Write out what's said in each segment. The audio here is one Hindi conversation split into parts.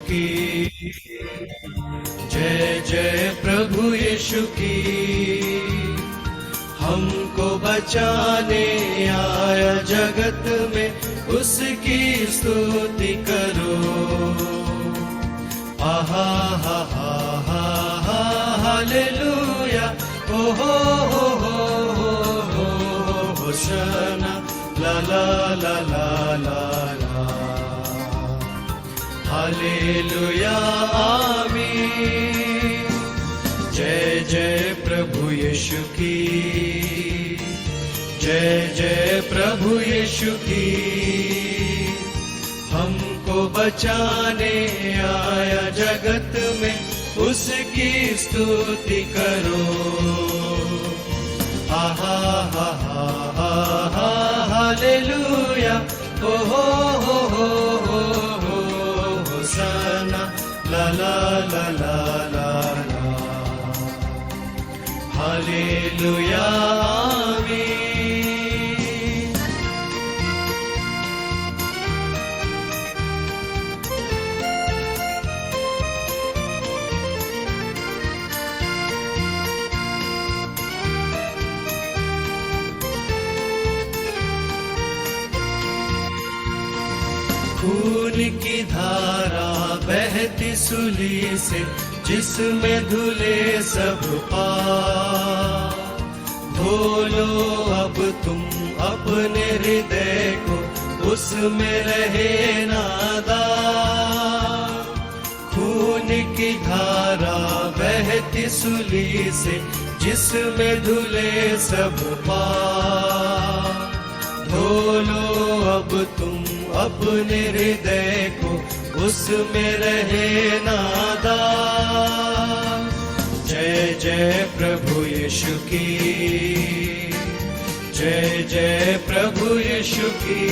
की जय जय प्रभु यीशु की। हमको बचाने आया जगत में, उसकी स्तुति करो। आहा हा हा हा हा हालेलुया, ओ हो होशाना, ला ला ला ला ला ला, हालेलुया आमीन। जय जय प्रभु यीशु की, जय जय प्रभु यीशु की। हमको बचाने आया जगत में, उसकी स्तुति करो। आहा हा हा हा हा हालेलुया, ओ हो होशाना, ला ला ला ला ला ला, हालेलुया आमीन। खून की धारा बहती सूली से, जिसमें धुले सब पाप। धो लो अब तुम अपने हृदय को, उसमें रहे नादाग। खून की धारा बहती सूली से, जिसमें धुले सब पाप। धो लो अब तुम अपने हृदय को, उसमें रहे नादाग। जय जय प्रभु यीशु की, जय जय प्रभु यीशु की।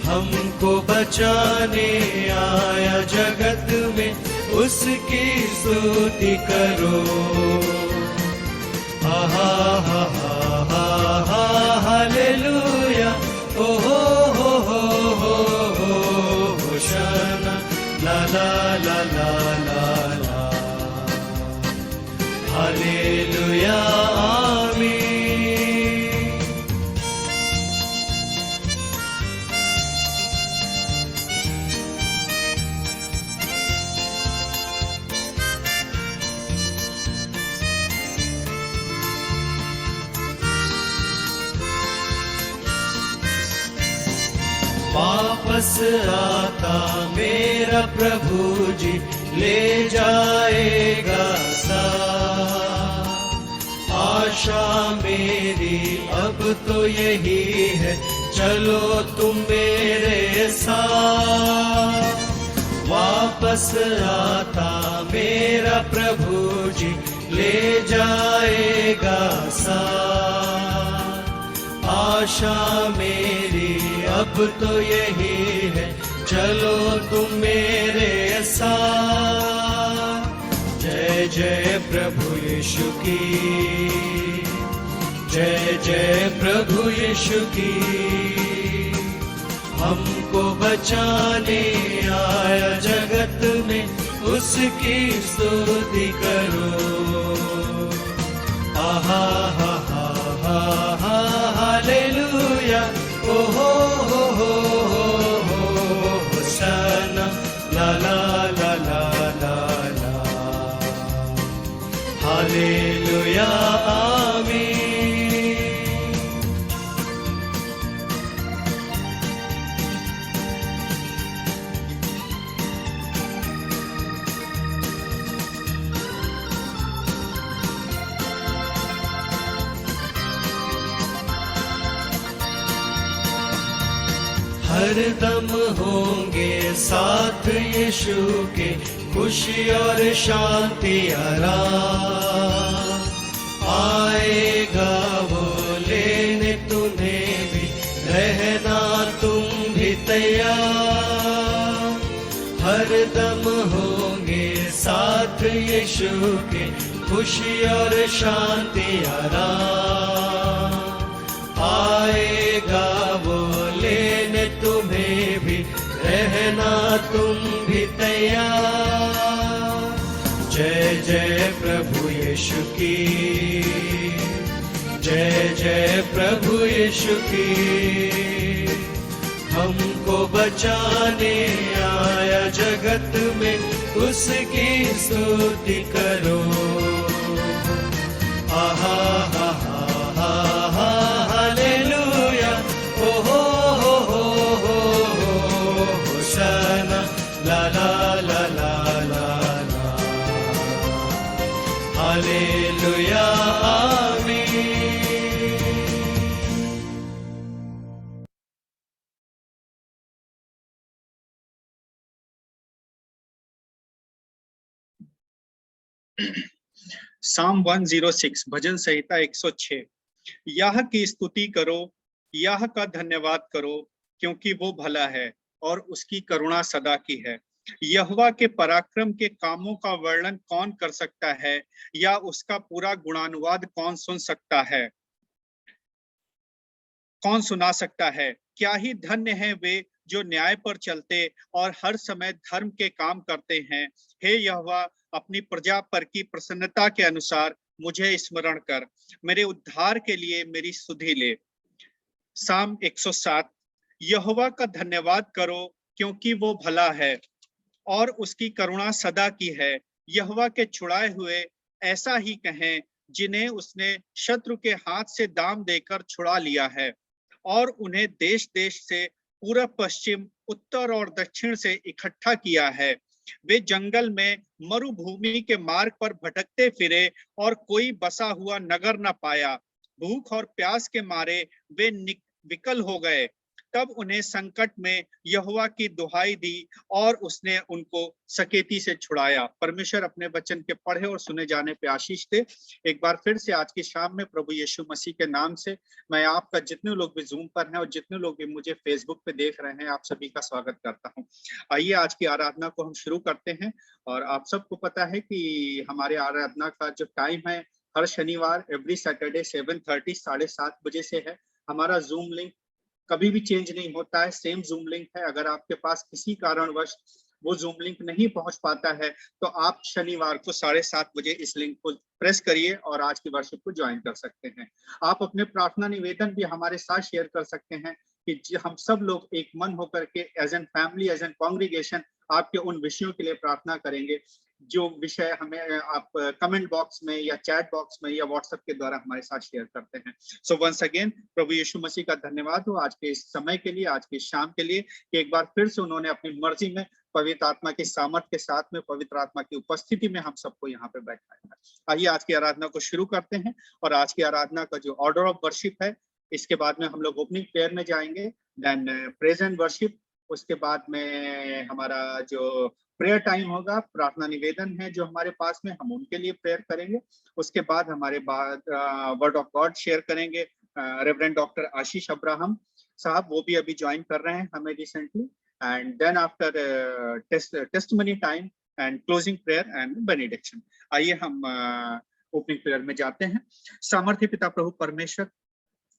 हमको बचाने आया जगत में, उसकी स्तुति करो। आहा हा हा हा हा हालेलुया, ओ हो होशाना, ला ला ला ला ला ला, हालेलुया आमीन। वापस आता मेरा प्रभु जी, ले जाएगा साथ। आशा मेरी अब तो यही है, चलो तुम मेरे साथ। वापस आता मेरा प्रभु जी, ले जाएगा साथ। आशा मेरी अब तो यही है, चलो तुम मेरे साथ। जय जय प्रभु यीशु की, जय जय प्रभु यीशु की। हमको बचाने आया जगत में, उसकी स्तुति करो। आहा हा हा हा हा हालेलुया, ओ हो होशाना, ला ला ला ला ला ला, हालेलुया आमीन। हर दम होंगे साथ यीशु के, खुशी और शांति आराम। आएगा वो लेने तुम्हें भी, रहना तुम भी तैयार। हर दम होंगे साथ यीशु के, खुशी और शांति आराम। आएगा वो लेने तुम्हें भी, रह रहना तुम भी तैयार। जय जय प्रभु यीशु की, जय जय प्रभु यीशु की। हमको बचाने आया जगत में, उसकी स्तुति करो। आहा हा हा हा हालेलुया, ओ हो होशाना, ला ला ला ला ला ला, हालेलुया आमीन। साम 106 भजन संहिता 106। यह की स्तुति करो, यह का धन्यवाद करो, क्योंकि वो भला है और उसकी करुणा सदा की है। यहोवा के पराक्रम के कामों का वर्णन कौन कर सकता है, या उसका पूरा गुणानुवाद कौन सुन सकता है, कौन सुना सकता है। क्या ही धन्य है वे जो न्याय पर चलते और हर समय धर्म के काम करते हैं। हे यहोवा, अपनी प्रजा पर की प्रसन्नता के अनुसार मुझे स्मरण कर, मेरे उद्धार के लिए मेरी सुधि ले। साम 107। यहोवा का धन्यवाद करो, क्योंकि वो भला है और उसकी करुणा सदा की है। यहोवा के छुड़ाए हुए ऐसा ही कहें, जिन्हें उसने शत्रु के हाथ से दाम देकर छुड़ा लिया है और उन्हें देश देश से, पूरब पश्चिम, उत्तर और दक्षिण से इकट्ठा किया है। वे जंगल में मरुभूमि के मार्ग पर भटकते फिरे और कोई बसा हुआ नगर न पाया। भूख और प्यास के मारे वे विकल हो गए। तब उन्हें संकट में यहोवा की दुहाई दी और उसने उनको सकेती से छुड़ाया। परमेश्वर अपने वचन के पढ़े और सुने जाने पे आशीष दे। एक बार फिर से आज की शाम में प्रभु यीशु मसीह के नाम से मैं आपका, जितने लोग भी जूम पर हैं और जितने लोग भी मुझे फेसबुक पे देख रहे हैं, आप सभी का स्वागत करता हूं। आइए आज की आराधना को हम शुरू करते हैं। और आप सबको पता है कि हमारे आराधना का जो टाइम है, हर शनिवार एवरी सैटरडे 7:30 7:30 बजे से है। हमारा जूम लिंक कभी भी चेंज नहीं होता है, सेम जूम लिंक है। अगर आपके पास किसी कारणवश वो जूम लिंक नहीं पहुंच पाता है, तो आप शनिवार को 7:30 बजे इस लिंक को प्रेस करिए और आज की वर्शिप को ज्वाइन कर सकते हैं। आप अपने प्रार्थना निवेदन भी हमारे साथ शेयर कर सकते हैं कि हम सब लोग एक मन होकर के as an family, as an congregation आपके उन विषयों के लिए प्रार्थना करेंगे जो विषय हमें आप कमेंट बॉक्स में या चैट बॉक्स में या व्हाट्सएप के द्वारा हमारे साथ शेयर करते हैं। सो वंस अगेन प्रभु यीशु मसीह का धन्यवाद हो आज के इस समय के लिए, आज की शाम के लिए, कि एक बार फिर से उन्होंने अपनी मर्जी में पवित्र आत्मा की सामर्थ के साथ में, पवित्र आत्मा की उपस्थिति में हम सबको यहाँ पे बैठाया है। आइए आज की आराधना को शुरू करते हैं। और आज की आराधना का जो ऑर्डर ऑफ वर्शिप है, इसके बाद में हम लोग ओपनिंग प्रेयर में जाएंगे, देन प्रेज एंड वर्शिप, उसके बाद में हमारा जो प्रेयर टाइम होगा, प्रार्थना निवेदन है जो हमारे पास में, हम उनके लिए प्रेयर करेंगे। उसके बाद हमारे बाद वर्ड ऑफ गॉड शेयर करेंगे रेवरेंड डॉक्टर आशीष अब्राहम साहब, वो भी अभी ज्वाइन कर रहे हैं हमें recently. And then after testimony time and closing prayer and benediction. आइए हम ओपनिंग प्रेयर में जाते हैं। सामर्थ्य पिता प्रभु परमेश्वर,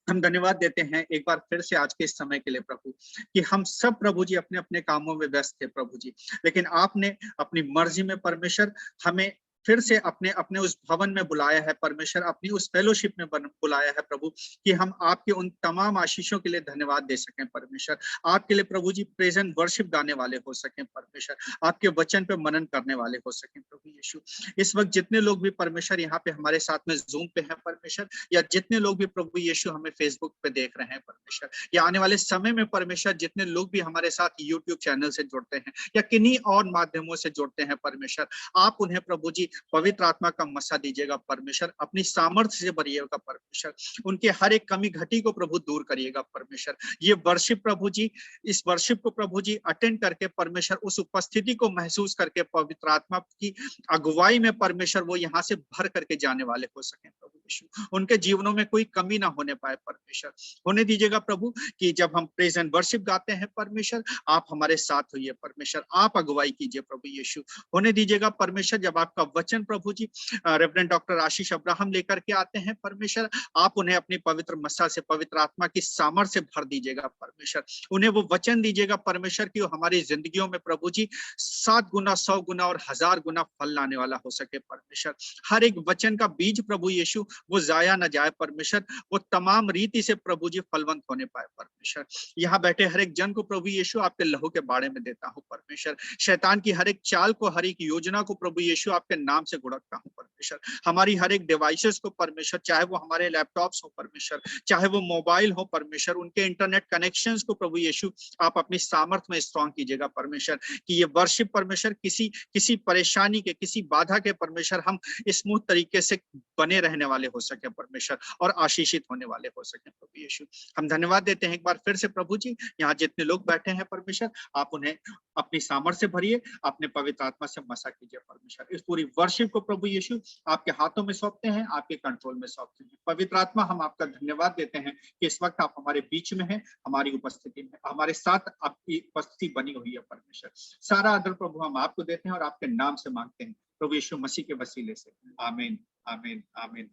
हम धन्यवाद देते हैं एक बार फिर से आज के इस समय के लिए प्रभु, कि हम सब प्रभु जी अपने अपने कामों में व्यस्त थे प्रभु जी, लेकिन आपने अपनी मर्जी में परमेश्वर हमें फिर से अपने अपने उस भवन में बुलाया है परमेश्वर, अपनी उस फेलोशिप में बुलाया है प्रभु, कि हम आपके उन तमाम आशीषों के लिए धन्यवाद दे सकें परमेश्वर। आपके लिए प्रभु जी प्रेजेंट वर्शिप गाने वाले हो सकें परमेश्वर, आपके वचन पे मनन करने वाले हो सकें प्रभु यीशु। इस वक्त जितने लोग भी परमेश्वर यहाँ पे हमारे साथ में जूम पे हैं परमेश्वर, या जितने लोग भी प्रभु यीशु हमें फेसबुक पे देख रहे हैं परमेश्वर, या आने वाले समय में परमेश्वर जितने लोग भी हमारे साथ यूट्यूब चैनल से जुड़ते हैं या किन्हीं और माध्यमों से जुड़ते हैं परमेश्वर, आप उन्हें प्रभु जी पवित्र आत्मा का मसा दीजिएगा परमेश्वर, अपनी सामर्थ्य से भरिएगा परमेश्वर, उनके हर एक कमी घटी को प्रभु दूर करिएगा परमेश्वर। ये वर्शिप प्रभु जी, इस वर्शिप को प्रभु जी अटेंड करके परमेश्वर उस उपस्थिति को महसूस करके पवित्र आत्मा की अगुवाई में परमेश्वर वो यहाँ से भर करके जाने वाले हो सके प्रभु यीशु, उनके जीवनों में कोई कमी ना होने पाए परमेश्वर। होने दीजिएगा प्रभु कि जब हम प्रेज एंड वर्शिप गाते हैं परमेश्वर, आप हमारे साथ होइए परमेश्वर, आप अगुवाई कीजिए प्रभु यीशु। होने दीजिएगा परमेश्वर जब आपका वचन प्रभु जी रेवरेंड डॉक्टर आशीष अब्राहम लेकर के आते हैं परमेश्वर, आप उन्हें अपनी पवित्र मसा से, पवित्र आत्मा की सामर्थ से भर दीजिएगा परमेश्वर। उन्हें वो वचन दीजिएगा परमेश्वर की वो हमारी जिंदगियों में प्रभु जी 7 गुना, 100 गुना और 1000 गुना फल लाने वाला हो सके परमेश्वर। हर एक वचन का बीज प्रभु यीशु वो जाया न जाए परमेश्वर, वो तमाम रीति से प्रभु जी फलवंत होने पाए परमेश्वर। यहाँ बैठे हर एक जन को प्रभु यीशु आपके लहू के बारे में देता हूँ परमेश्वर। शैतान की हर एक चाल को, हर एक योजना को प्रभु यीशु आपके नाम से गुड़कता हूँ परमेश्वर। हमारी हर एक डिवाइसेस को परमेश्वर, चाहे वो हमारे लैपटॉप्स हो परमेश्वर, चाहे वो मोबाइल हो परमेश्वर, उनके इंटरनेट कनेक्शंस को प्रभु यीशु आप अपनी सामर्थ में स्ट्रॉन्ग कीजिएगा परमेश्वर, कि ये वर्शिप परमेश्वर किसी परेशानी के, किसी बाधा के परमेश्वर हम स्मूथ तरीके से बने रहने वाले हो सके परमेश्वर, और आशीषित होने वाले हो सके प्रभु यीशु। हम धन्यवाद देते हैं एक बार फिर से प्रभु जी, यहाँ जितने लोग बैठे हैं परमेश्वर, आप उन्हें अपनी सामर्थ से भरिए, अपने पवित्र आत्मा से मसा कीजिए परमेश्वर। इस पूरी वर्शिप को प्रभु यीशु आपके हाथों में सौंपते हैं, आपके कंट्रोल में सौंपते हैं। पवित्र आत्मा, हम आपका धन्यवाद देते हैं कि इस वक्त आप हमारे बीच में हैं, हमारी उपस्थिति में, हमारे साथ आपकी उपस्थिति बनी हुई है परमेश्वर। सारा आदर प्रभु हम आपको देते हैं और आपके नाम से मांगते हैं प्रभु यीशु मसीह के वसीले से, आमीन, आमीन, आमीन।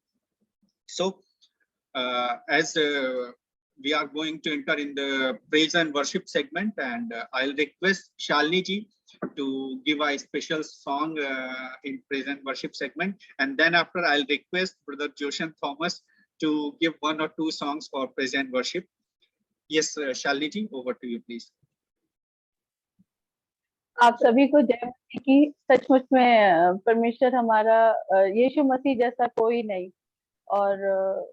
So as we are going to enter in the praise and worship segment, and I'll request Shalini ji to give a special song in praise and worship segment, and then after I'll request Brother Joshan Thomas to give 1 or 2 songs for praise and worship. Yes, Shalini ji, over to you please. आप सभी को जय मसीह की। सचमुच में परमेश्वर हमारा यीशु मसीह जैसा कोई नहीं, और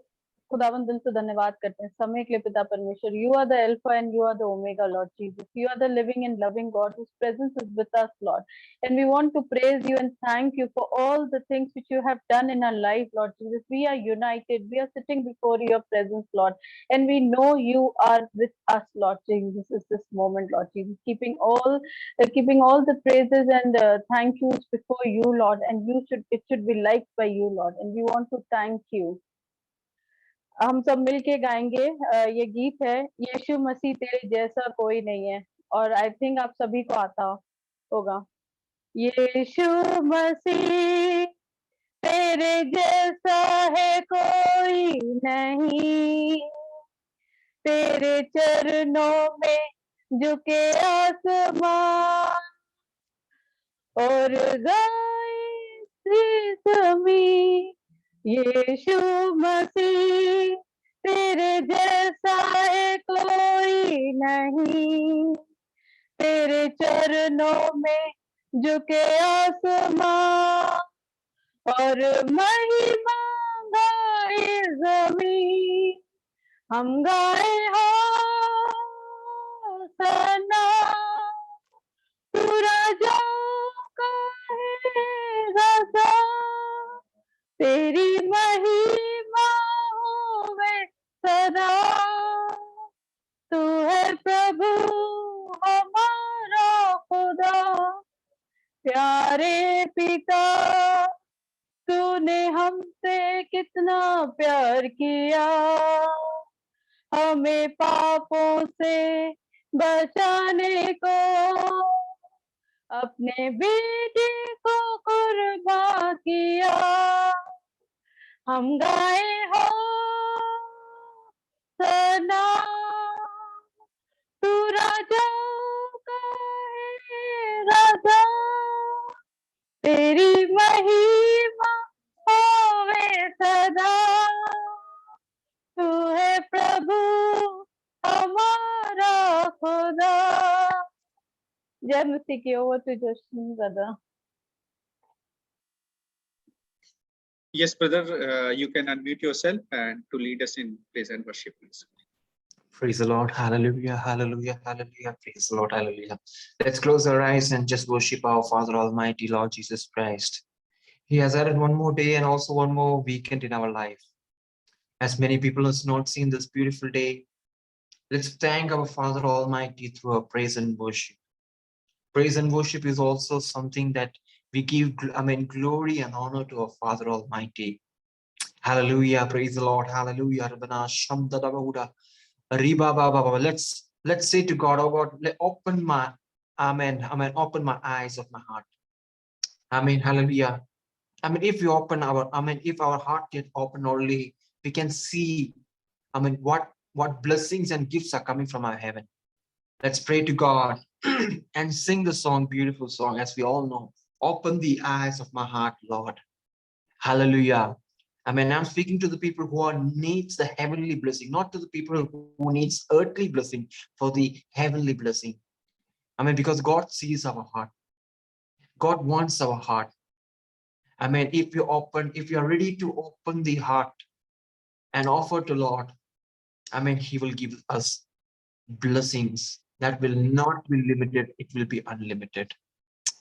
खुदावंद दिल से धन्यवाद करते हैं समय के लिए पिता परमेश्वर। You are the alpha and you are the omega Lord Jesus, you are the living and loving God whose presence is with us Lord, and we want to praise you and thank you for all the things which you have done in our life Lord Jesus. We are united, we are sitting before your presence Lord, and we know you are with us Lord Jesus. This is this moment Lord Jesus, keeping all the praises and thank yous before you Lord, and it should be liked by you Lord, and we want to thank you. हम सब मिलके गाएंगे ये गीत है, यीशु मसीह तेरे जैसा कोई नहीं है, और आई थिंक आप सभी को आता होगा। यीशु मसीह तेरे जैसा है कोई नहीं, तेरे चरणों में झुके आसमान और गाए जमीन। यीशु मसीह तेरे जैसा है कोई नहीं, तेरे चरणों में झुके आसमां और महिमा गाए जमीन। हम गाए होसन्ना, तू राजाओं का है राजा, तेरी महिमा होवे सदा। तू है प्रभु हमारा खुदा, प्यारे पिता तूने हमसे कितना प्यार किया, हमें पापों से बचाने को अपने बेटे को कुर्बान किया। हम गाए हो सना, तू राजा का है राजा, तेरी महिमा होवे सदा। तू है प्रभु हमारा खुदा। जय मसीह की। Over to Joshan brother. Yes, brother, you can unmute yourself and to lead us in praise and worship, please. Praise the Lord. Hallelujah, hallelujah, hallelujah. Praise the Lord, hallelujah. Let's close our eyes and just worship our Father Almighty, Lord Jesus Christ. He has added one more day and also one more weekend in our life. As many people have not seen this beautiful day, let's thank our Father Almighty through our praise and worship. Praise and worship is also something that we give, glory and honor to our Father Almighty. Hallelujah. Praise the Lord. Hallelujah. Rabbana Shamda Dabahuda. Riba Baba Baba. Let's say to God, oh God, open my Amen. Amen. Open my eyes of my heart. Amen. Hallelujah. I mean, if we open our, I mean, if our heart get open only, we can see, I mean, what blessings and gifts are coming from our heaven. Let's pray to God and sing the song, beautiful song, as we all know. Open the eyes of my heart, Lord. Hallelujah. I mean, I'm speaking to the people who are needs the heavenly blessing, not to the people who needs earthly blessing, for the heavenly blessing. I mean, because God sees our heart. God wants our heart. I mean, if you are ready to open the heart and offer to Lord, I mean, He will give us blessings that will not be limited. It will be unlimited.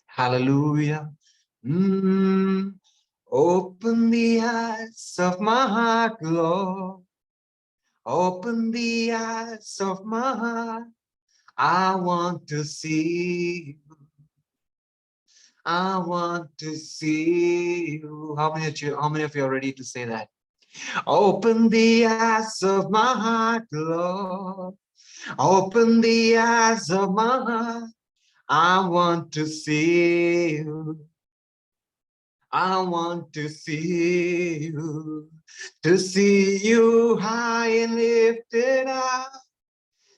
Hallelujah. Open the eyes of my heart, Lord. Open the eyes of my heart. I want to see you. I want to see you. How many of you are ready to say that? Open the eyes of my heart, Lord. Open the eyes of my heart. I want to see you. I want to see you high and lifted up,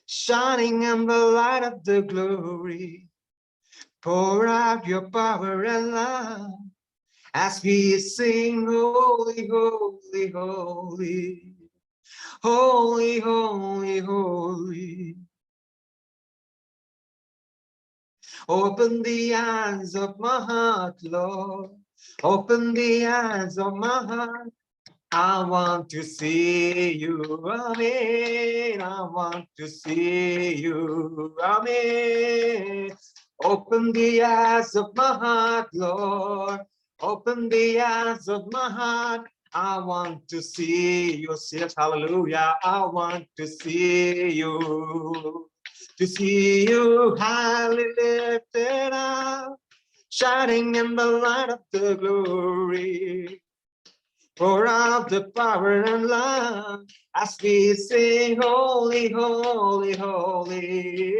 shining in the light of the glory. Pour out your power and love as we sing, holy, holy, holy, holy, holy, holy. Open the eyes of my heart, Lord. Open the eyes of my heart. I want to see you, amen. I want to see you, amen. Open the eyes of my heart, Lord. Open the eyes of my heart. I want to see you. Yes, hallelujah. I want to see you. To see you highly lifted up, shining in the light of the glory. Pour out the power and love as we sing, holy, holy, holy,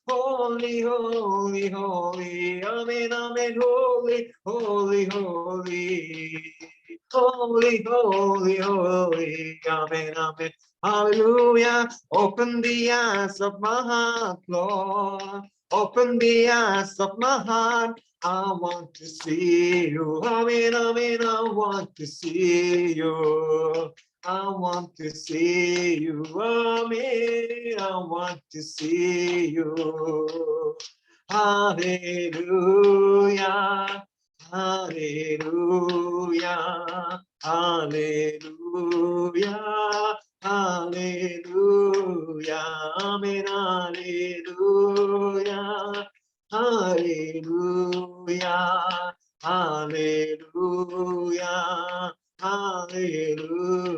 holy, holy, holy, amen, amen, holy, holy, holy, holy, holy, holy, amen, amen, hallelujah. Open the eyes of my heart, Lord. Open the eyes of my heart. I want to see you. Amen, amen. I want to see you. I want to see you. Amen. I want to see you. Hallelujah. Hallelujah. Hallelujah. Hallelujah. Amen. Hallelujah. Hallelujah, hallelujah, hallelujah.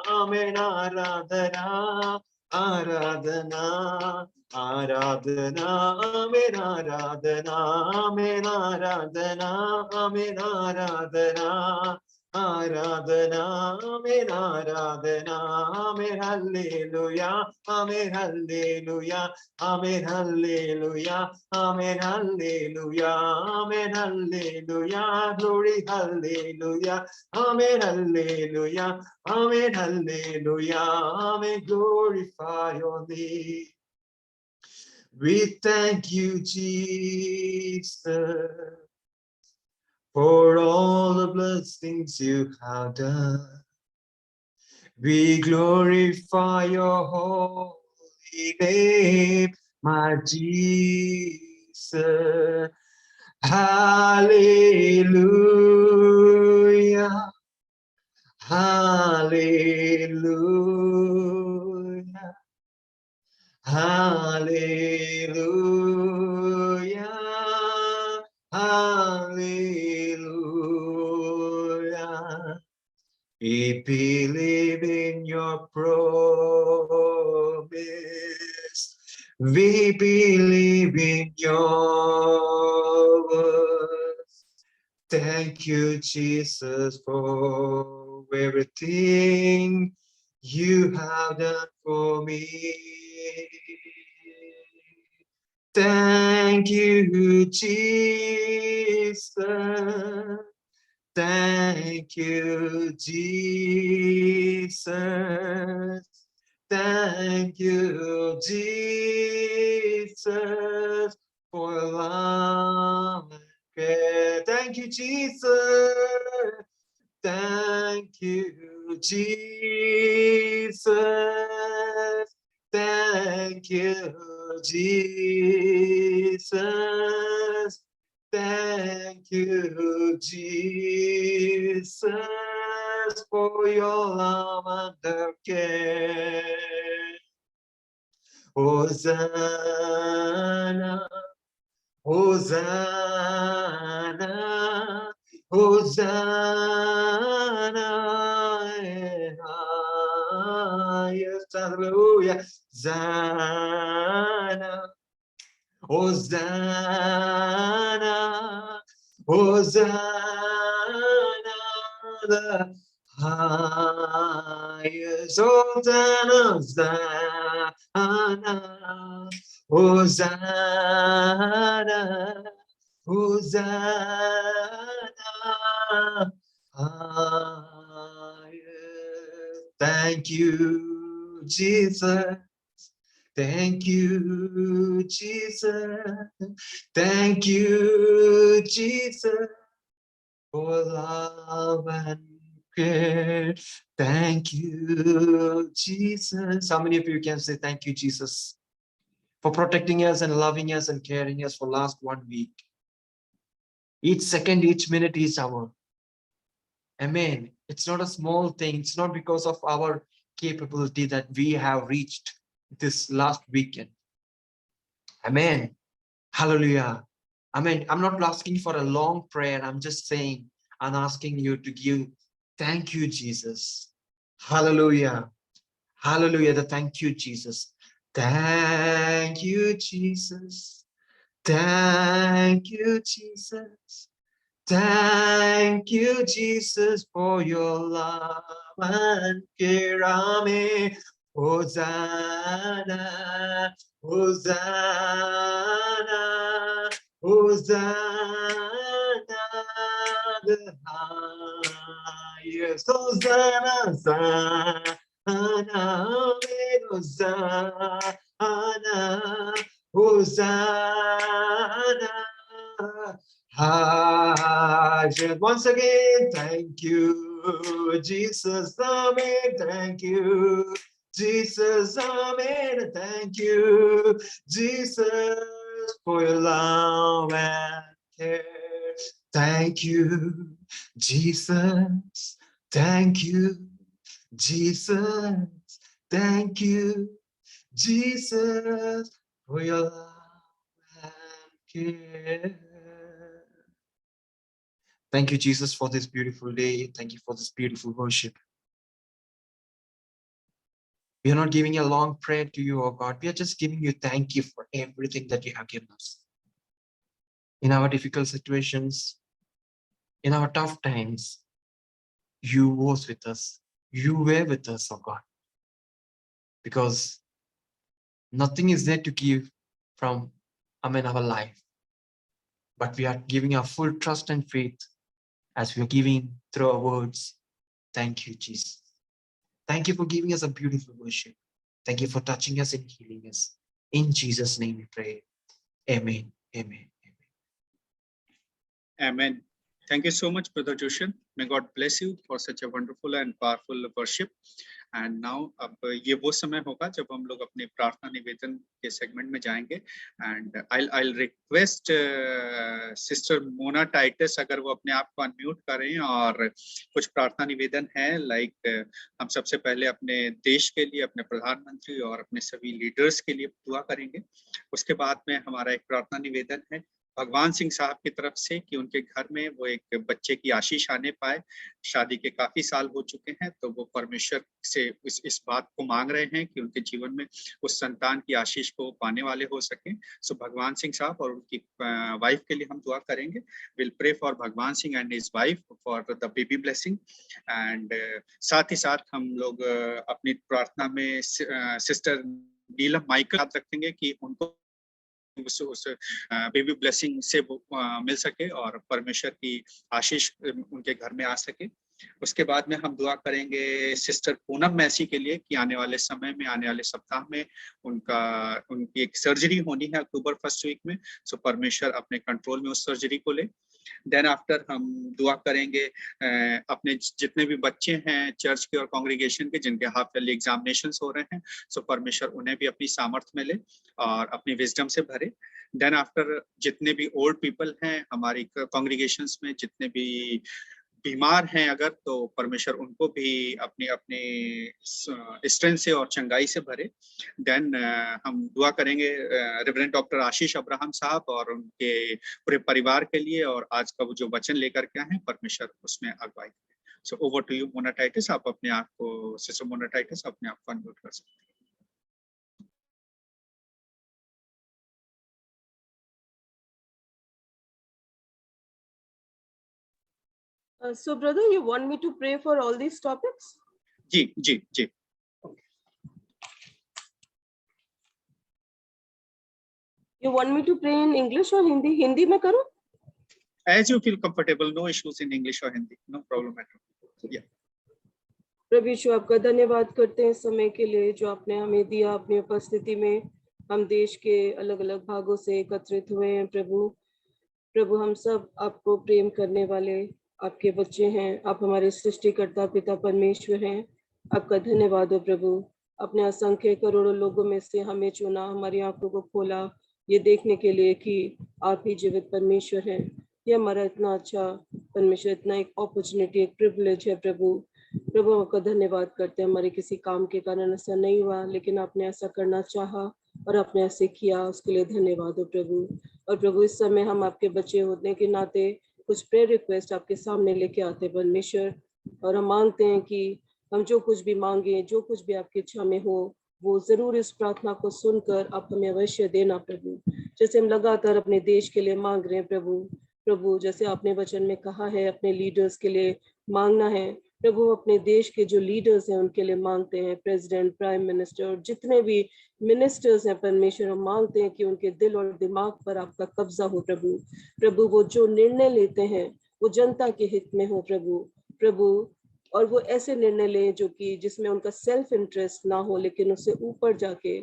Amen. Aradhana, aradhana, aradhana. Amen. Aradhana, amen. Aradhana, amen. Aradhana. Aradhana, amen, aradhana, amen, hallelujah, amen, hallelujah, amen, hallelujah, amen, hallelujah, amen, hallelujah, glory, hallelujah, amen, hallelujah, amen, hallelujah, amen, glorify your name. We thank you, Jesus, for all the blessings you have done. We glorify your holy name, my Jesus. Hallelujah. Hallelujah. Hallelujah. Hallelujah. We believe in your promise. We believe in your word. Thank you, Jesus, for everything you have done for me. Thank you, Jesus. Thank you, Jesus. Thank you, Jesus, for your love and care. Thank you, Jesus. Thank you, Jesus. Thank you, Jesus. Thank you, Jesus, for your love and care. Hosanna, Hosanna, Hosanna in highest. Hallelujah. Hosanna, Hosanna, Hosanna, the highest. Hosanna, Hosanna, Hosanna, Hosanna, highest. Thank you, Jesus. Thank you, Jesus. Thank you, Jesus, for love and care. Thank you, Jesus. How many of you can say thank you, Jesus, for protecting us and loving us and caring us for last 1 week? Each second, each minute, each hour. Amen. It's not a small thing. It's not because of our capability that we have reached this last weekend. Amen. Hallelujah. Amen. I'm not asking for a long prayer. I'm just saying, I'm asking you to give thank you, Jesus. Hallelujah. Hallelujah. The thank you, Jesus. Thank you, Jesus. Thank you, Jesus. Thank you, Jesus, for your love and care. Amen. Hosanna, Hosanna, Hosanna, the highest. Hosanna, Hosanna, Hosanna, Hosanna. Once again, thank you, Jesus, amen. Thank you, Jesus, amen. Thank you, Jesus, for your love and care. Thank you, Jesus. Thank you, Jesus. Thank you, Jesus, for your love and care. Thank you, Jesus, for this beautiful day. Thank you for this beautiful worship. We are not giving a long prayer to you, oh God. We are just giving you thank you for everything that you have given us. In our difficult situations, in our tough times, you was with us. You were with us, oh God. Because nothing is there to give from, our life. But we are giving our full trust and faith as we are giving through our words. Thank you, Jesus. Thank you for giving us a beautiful worship. Thank you for touching us and healing us. In Jesus' name we pray. Amen. Amen. Amen. Thank you so much, Brother Joshan. May God bless you for such a wonderful and powerful worship. And now, अब ये वो समय होगा जब हम लोग अपने प्रार्थना निवेदन के सेगमेंट में जाएंगे. And I'll request Sister Mona Titus अगर वो अपने आप को अनम्यूट करें और कुछ प्रार्थना निवेदन है. लाइक हम सबसे पहले अपने देश के लिए, अपने प्रधानमंत्री और अपने सभी लीडर्स के लिए दुआ करेंगे. उसके बाद में हमारा एक प्रार्थना निवेदन है भगवान सिंह साहब की तरफ से कि उनके घर में वो एक बच्चे की आशीष आने पाए। शादी के काफी साल हो चुके हैं, तो वो परमेश्वर से इस बात को मांग रहे हैं कि उनके जीवन में उस संतान की आशीष को पाने वाले हो सके। सो भगवान सिंह साहब और उनकी वाइफ के लिए हम दुआ करेंगे। विल प्रे फॉर भगवान Singh and his wife for the baby blessing. And साथ ही साथ हम लोग अपनी प्रार्थना में सिस्टर नीलम माइकल याद रखेंगे कि उनको उस बेबी ब्लेसिंग से वो मिल सके और परमेश्वर की आशीष उनके घर में आ सके। उसके बाद में हम दुआ करेंगे सिस्टर पूनम मैसी के लिए कि आने वाले समय में, आने वाले सप्ताह में उनकी एक सर्जरी होनी है अक्टूबर फर्स्ट वीक में। सो परमेश्वर अपने कंट्रोल में उस सर्जरी को ले। देन आफ्टर हम दुआ करेंगे अपने जितने भी बच्चे हैं चर्च के और कांग्रेगेशन के जिनके हाफ ईयरली एग्जामिनेशंस हो रहे हैं, सो परमेश्वर उन्हें भी अपनी सामर्थ्य में ले और अपनी विजडम से भरे। देन आफ्टर जितने भी ओल्ड पीपल हैं हमारी कांग्रेगेशंस में, जितने भी बीमार हैं अगर, तो परमेश्वर उनको भी अपनी अपनी स्ट्रेंथ से और चंगाई से भरे। देन हम दुआ करेंगे रेवरेंड डॉक्टर आशीष अब्राहम साहब और उनके पूरे परिवार के लिए, और आज का वो जो वचन लेकर के आए हैं परमेश्वर उसमें अगुवाई करें। So over to you Mona Titus, आप अपने आप को, सिस्टर मोना टाइटस अपने आप को अनम्यूट कर सकते हैं। So brother, you want me to pray for all these topics? Ji ji ji. You want me to pray in English or Hindi? Hindi में करूँ? As you feel comfortable, no issues in English or Hindi, no problem at all. Yeah. प्रभु यीशु आपका धन्यवाद करते हैं समय के लिए जो आपने हमें दिया। अपनी उपस्थिति में हम देश के अलग अलग भागों से एकत्रित हुए हैं। प्रभु हम सब आपको प्रेम करने वाले आपके बच्चे हैं। आप हमारे सृष्टिकर्ता पिता परमेश्वर हैं। आपका धन्यवाद हो प्रभु, अपने असंख्य करोड़ों लोगों में से हमें चुना, हमारी आंखों को खोला ये देखने के लिए कि आप ही जीवित परमेश्वर हैं। ये हमारा इतना अच्छा परमेश्वर, इतना एक अपॉर्चुनिटी, एक प्रिविलेज है प्रभु। प्रभु आपका धन्यवाद करते हैं, हमारे किसी काम के कारण ऐसा नहीं हुआ, लेकिन आपने ऐसा करना चाहा और आपने ऐसे किया, उसके लिए धन्यवाद हो प्रभु। और प्रभु इस समय हम आपके बच्चे होने के नाते कुछ प्रेयर रिक्वेस्ट आपके सामने लेके आते परमेश्वर, और हम मांगते हैं कि हम जो कुछ भी मांगे, जो कुछ भी आपकी इच्छा में हो, वो जरूर इस प्रार्थना को सुनकर आप हमें अवश्य देना प्रभु। जैसे हम लगातार अपने देश के लिए मांग रहे हैं प्रभु, जैसे आपने वचन में कहा है अपने लीडर्स के लिए मांगना है प्रभु, अपने देश के जो लीडर्स हैं उनके लिए मांगते हैं, प्रेसिडेंट, प्राइम मिनिस्टर और जितने भी मिनिस्टर्स हैं परमेश्वर, हम मांगते हैं कि उनके दिल और दिमाग पर आपका कब्जा हो प्रभु। वो जो निर्णय लेते हैं वो जनता के हित में हो प्रभु, और वो ऐसे निर्णय लें जो कि जिसमें उनका सेल्फ इंटरेस्ट ना हो, लेकिन उससे ऊपर जाके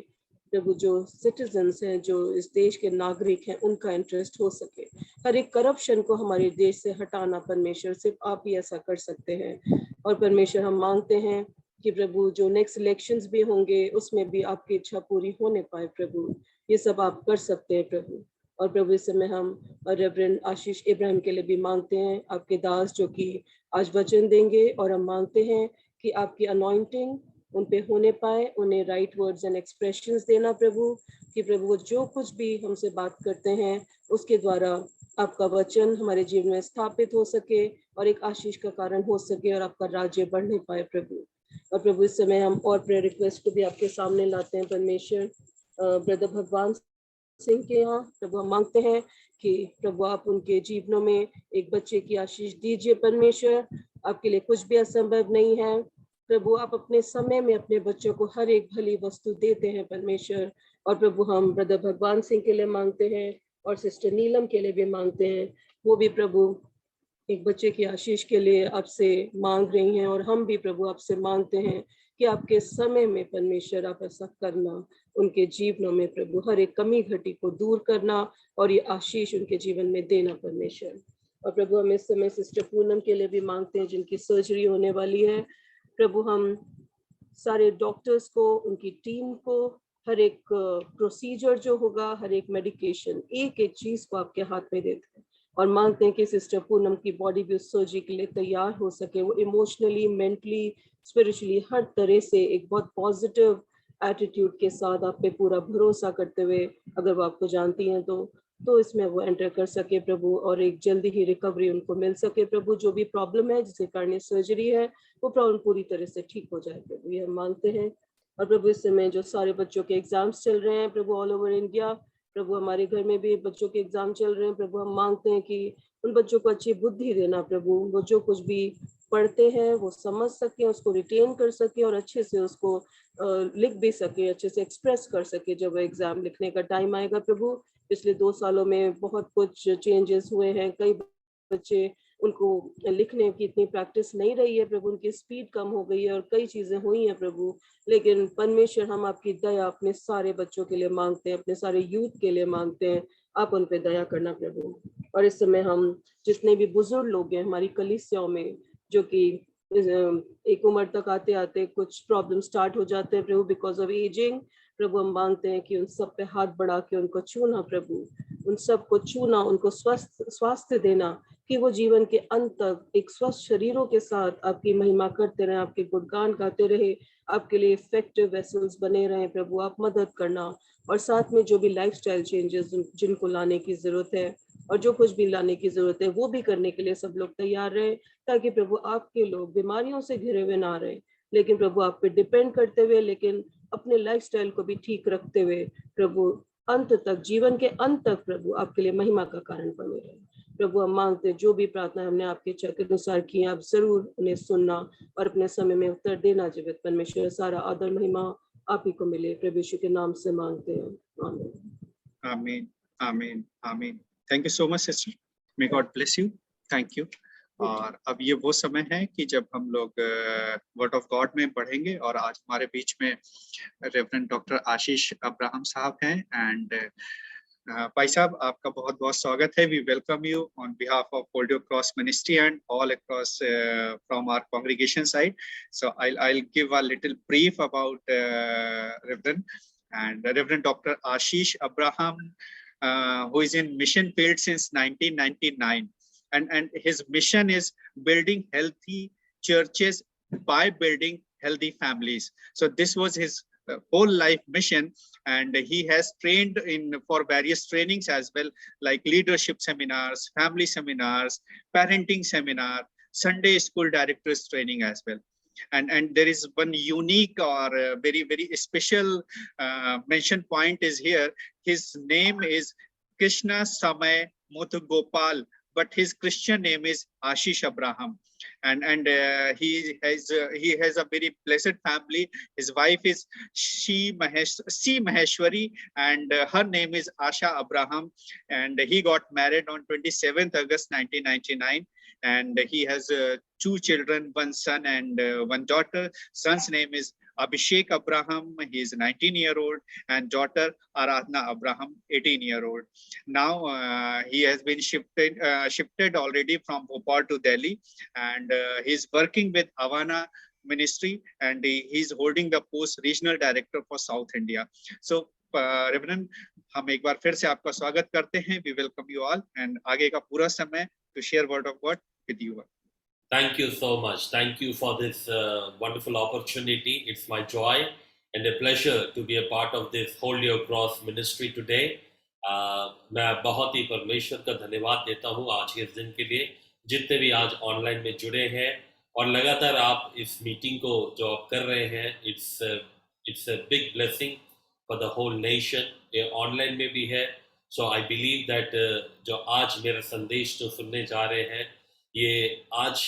प्रभु जो सिटीजन्स हैं, जो इस देश के नागरिक हैं, उनका इंटरेस्ट हो सके। हर एक करप्शन को हमारे देश से हटाना परमेश्वर, सिर्फ आप ही ऐसा कर सकते हैं। और परमेश्वर हम मांगते हैं कि प्रभु जो नेक्स्ट इलेक्शंस भी होंगे उसमें भी आपकी इच्छा पूरी होने पाए प्रभु, ये सब आप कर सकते हैं प्रभु। और प्रभु इस समय हम रेवरेंड आशीष इब्राहिम के लिए भी मांगते हैं, आपके दास जो कि आज वचन देंगे, और हम मांगते हैं कि आपकी अनॉइंटिंग उन पे होने पाए, उन्हें राइट वर्ड्स एंड एक्सप्रेशंस देना प्रभु, कि प्रभु वो जो कुछ भी हमसे बात करते हैं उसके द्वारा आपका वचन हमारे जीवन में स्थापित हो सके और एक आशीष का कारण हो सके और आपका राज्य बढ़ने पाए प्रभु। और प्रभु इस समय हम और प्रेयर रिक्वेस्ट को भी आपके सामने लाते हैं परमेश्वर, ब्रदर भगवान सिंह के यहाँ प्रभु हम मांगते हैं कि प्रभु आप उनके जीवनों में एक बच्चे की आशीष दीजिए परमेश्वर, आपके लिए कुछ भी असंभव नहीं है प्रभु। आप अपने समय में अपने बच्चों को हर एक भली वस्तु देते हैं परमेश्वर। और प्रभु हम ब्रदर भगवान सिंह के लिए मांगते हैं और सिस्टर नीलम के लिए भी मांगते हैं, वो भी प्रभु एक बच्चे की आशीष के लिए आपसे मांग रही हैं, और हम भी प्रभु आपसे मांगते हैं कि आपके समय में परमेश्वर आप ऐसा करना, उनके जीवनों में प्रभु हर एक कमी घटी को दूर करना और ये आशीष उनके जीवन में देना परमेश्वर। और प्रभु हम इस समय सिस्टर पूनम के लिए भी मांगते हैं जिनकी सर्जरी होने वाली है प्रभु। हम सारे डॉक्टर्स को, उनकी टीम को, हर एक प्रोसीजर जो होगा, हर एक मेडिकेशन, एक एक चीज को आपके हाथ में देते हैं और मांगते हैं कि सिस्टर पूनम की बॉडी भी उस सर्जरी के लिए तैयार हो सके। वो इमोशनली, मेंटली, स्पिरिचुअली हर तरह से एक बहुत पॉजिटिव एटीट्यूड के साथ आप पे पूरा भरोसा करते हुए, अगर वो आपको जानती हैं तो तो इसमें वो एंटर कर सके प्रभु, और एक जल्दी ही रिकवरी उनको मिल सके प्रभु। जो भी प्रॉब्लम है जिसके कारण ये सर्जरी है, वो प्रॉब्लम पूरी तरह से ठीक हो जाए प्रभु, ये हम मांगते हैं। और प्रभु इस समय जो सारे बच्चों के एग्जाम्स चल रहे हैं प्रभु ऑल ओवर इंडिया, प्रभु हमारे घर में भी बच्चों के एग्जाम चल रहे हैं प्रभु, हम मांगते हैं कि उन बच्चों को अच्छी बुद्धि देना प्रभु, वो जो कुछ भी पढ़ते हैं वो समझ सके, उसको रिटेन कर सके और अच्छे से उसको लिख भी सके, अच्छे से एक्सप्रेस कर सके जब एग्जाम लिखने का टाइम आएगा प्रभु। पिछले 2 सालों में बहुत कुछ चेंजेस हुए हैं, कई बच्चे उनको लिखने की इतनी प्रैक्टिस नहीं रही है प्रभु, उनकी स्पीड कम हो गई है और कई चीजें हुई हैं प्रभु। लेकिन परमेश्वर हम आपकी दया अपने सारे बच्चों के लिए मांगते हैं, अपने सारे यूथ के लिए मांगते हैं, आप उन पे दया करना प्रभु। और इस समय हम जितने भी बुजुर्ग लोग हैं हमारी कलीसियाओं में, जो कि एक उम्र तक आते आते कुछ प्रॉब्लम स्टार्ट हो जाते हैं प्रभु बिकॉज ऑफ एजिंग, प्रभु हम मांगते हैं कि उन सब पे हाथ बढ़ा के उनको छूना प्रभु, उन सब को छूना, उनको स्वास्थ्य देना, कि वो जीवन के अंत तक एक स्वस्थ शरीरों के साथ आपकी महिमा करते रहे, आपके गुणगान गाते रहे, आपके लिए इफेक्टिव वेसल्स बने रहे प्रभु, आप मदद करना। और साथ में जो भी लाइफस्टाइल चेंजेस जिनको लाने की जरूरत है और जो कुछ भी लाने की जरूरत है वो भी करने के लिए सब लोग तैयार रहे, ताकि प्रभु आपके लोग बीमारियों से घिरे हुए ना रहे, लेकिन प्रभु आप पे डिपेंड करते हुए, लेकिन अपने लाइफस्टाइल को भी ठीक रखते हुए प्रभु अंत तक, जीवन के अंत तक प्रभु आपके लिए महिमा का कारण बने रहे। प्रभु हम मांगते हैं जो भी प्रार्थना हमने आपके इच्छा के अनुसार की, आप जरूर उन्हें सुनना और अपने समय में उत्तर देना। जीवित परमेश्वर सारा आदर महिमा आप ही को मिले, प्रभु यीशु के नाम से मांगते हैं, आमीन। आमीन, आमीन, आमीन। Thank you so much sister, may God bless you, thank you. और अब ये वो समय है कि जब हम लोग वर्ड ऑफ गॉड में पढ़ेंगे, और आज हमारे बीच में रेवरेंड डॉक्टर आशीष अब्राहम साहब हैं। एंड भाई साहब, आपका बहुत बहुत स्वागत है। We welcome you on behalf of hold your cross ministry and all across from our congregation side. So I'll give a little brief about Reverend. And Reverend Dr. Ashish Abraham, who is in mission field since 1999, and his mission is building healthy churches by building healthy families. So this was his whole life mission, and he has trained in for various trainings as well, like leadership seminars, family seminars, parenting seminar, Sunday school directors training as well. And there is one unique or very special mention point is here. His name is Krishna Samay Muthugopal, but his Christian name is Ashish Abraham. And he has a very blessed family. His wife is C Maheshwari, and her name is Asha Abraham, and he got married on 27th August 1999. And he has 2 children, 1 son and 1 daughter. Son's name is Abhishek Abraham, he is 19-year-old, and daughter Aradhana Abraham, 18-year-old. Now he has been shifted already from Bhopal to Delhi, and he is working with Avana Ministry, and he is holding the post regional director for South India. So Reverend, हम एक बार फिर से आपका स्वागत करते हैं. We welcome you all, and आगे का पूरा समय to share word of God with you. Thank you so much. Thank you for this wonderful opportunity. It's my joy and a pleasure to be a part of this Hold Your Cross ministry today. मैं बहुत ही परमेश्वर का धन्यवाद देता हूँ आज के इस दिन के लिए, जितने भी आज ऑनलाइन में जुड़े हैं और लगातार आप इस मीटिंग को जो आप कर रहे हैं. It's a big blessing for the whole nation. ये ऑनलाइन में भी है. So I believe that जो आज मेरा संदेश जो सुनने जा रहे हैं, ये आज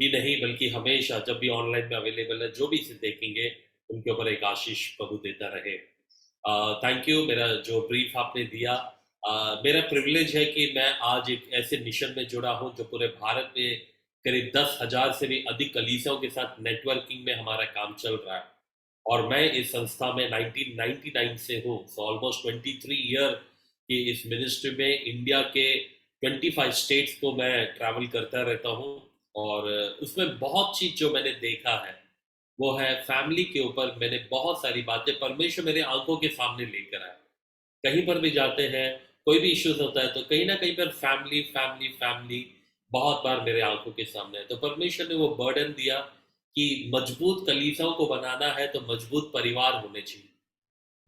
भी नहीं बल्कि हमेशा जब भी ऑनलाइन में अवेलेबल है, जो भी इसे देखेंगे उनके ऊपर एक आशीष प्रभु देता रहे. Thank you. मेरा जो ब्रीफ आपने दिया, मेरा प्रिविलेज है कि मैं आज एक ऐसे मिशन में जुड़ा हूं जो पूरे भारत में करीब 10,000 से भी अधिक कलीसियाओं के साथ नेटवर्किंग में हमारा काम चल रहा है. और मैं इस संस्था में 1999 से हूँ. सो ऑलमोस्ट 23 ईयर की इस मिनिस्ट्री में इंडिया के 25 स्टेट्स को मैं ट्रैवल करता रहता हूँ. और उसमें बहुत चीज जो मैंने देखा है वो है फैमिली के ऊपर. मैंने बहुत सारी बातें परमेश्वर मेरे आंखों के सामने लेकर आया. कहीं पर भी जाते हैं, कोई भी इश्यूज होता है तो कहीं ना कहीं पर फैमिली फैमिली फैमिली बहुत बार मेरे आंखों के सामने है. तो परमेश्वर ने वो बर्डन दिया कि मजबूत कलीसियाओं को बनाना है तो मजबूत परिवार होने चाहिए.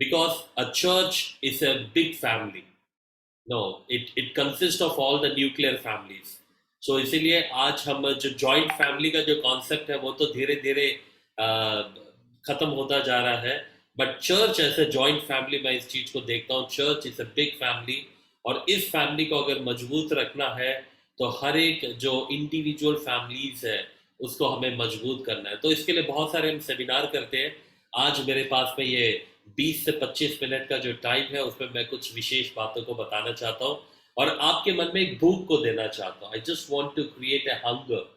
Because a church is a big family. No, it consist of all the nuclear families. So इसीलिए आज हम जो जॉइंट फैमिली का जो कॉन्सेप्ट है वो तो धीरे धीरे खत्म होता जा रहा है, but church as a joint family, मैं इस चीज को देखता हूँ, church is a big family, और इस फैमिली को अगर मजबूत रखना है तो हर एक जो इंडिविजुअल फैमिलीज है उसको हमें मजबूत करना है। तो इसके लिए बहुत सारे हम सेमिनार करते हैं। आज मेरे पास में ये 20 से 25 मिनट का जो टाइम है उसमें मैं कुछ विशेष बातों को बताना चाहता हूँ और आपके मन में एक भूख को देना चाहता हूँ। I just want to create a hunger,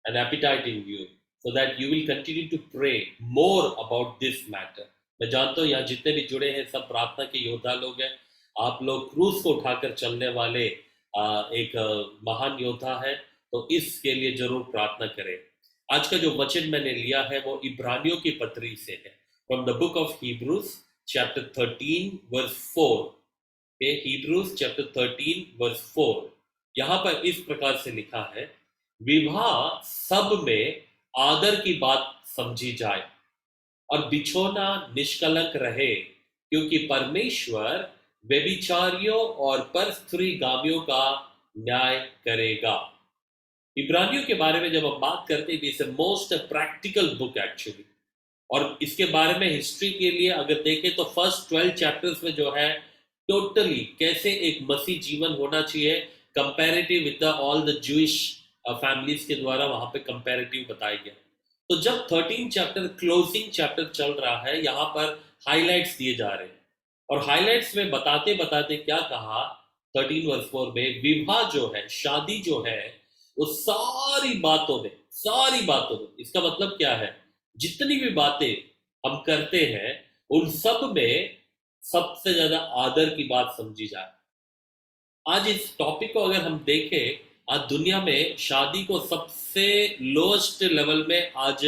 an appetite in you, so that you will continue to pray more about this matter. मैं जानता हूँ यहाँ जितने भी जुड़े हैं सब प्रार्थना के योद्धा लोग हैं। आप लोग क्रूस को उठाकर चलने वाले एक महान योद्धा है, तो इसके लिए जरूर प्रार्थना करें। आज का जो वचन मैंने लिया है वो इब्रानियों की पत्री से है, from the book of Hebrews chapter 13 verse 4। Hebrews chapter 13 verse 4, यहाँ पर इस प्रकार से लिखा है, विवाह सब में आदर की बात समझी जाए और बिछोना निष्कलंक रहे, क्योंकि परमेश्वर व्यभिचारियों और परस्त्रीगामियों का न्याय करेगा। इब्रानियों के बारे में जब हम बात करते हैं, it's a most practical book actually, और इसके बारे में हिस्ट्री के लिए अगर देखें तो फर्स्ट 12 चैप्टर्स में जो है टोटली कैसे एक मसीह जीवन होना चाहिए comparative with all the Jewish families के द्वारा वहां पे कंपैरेटिव बताया गया। तो जब 13 चैप्टर क्लोजिंग चैप्टर चल रहा है, यहाँ पर हाइलाइट्स दिए जा रहे हैं, और हाइलाइट्स में बताते बताते क्या कहा 13 वर्स 4 में, विवाह जो है, शादी जो है, वो सारी बातों में, इसका मतलब क्या है, जितनी भी बातें हम करते हैं उन सब में सबसे ज्यादा आदर की बात समझी जाए। आज इस टॉपिक को अगर हम देखें, आज दुनिया में शादी को सबसे लोएस्ट लेवल में आज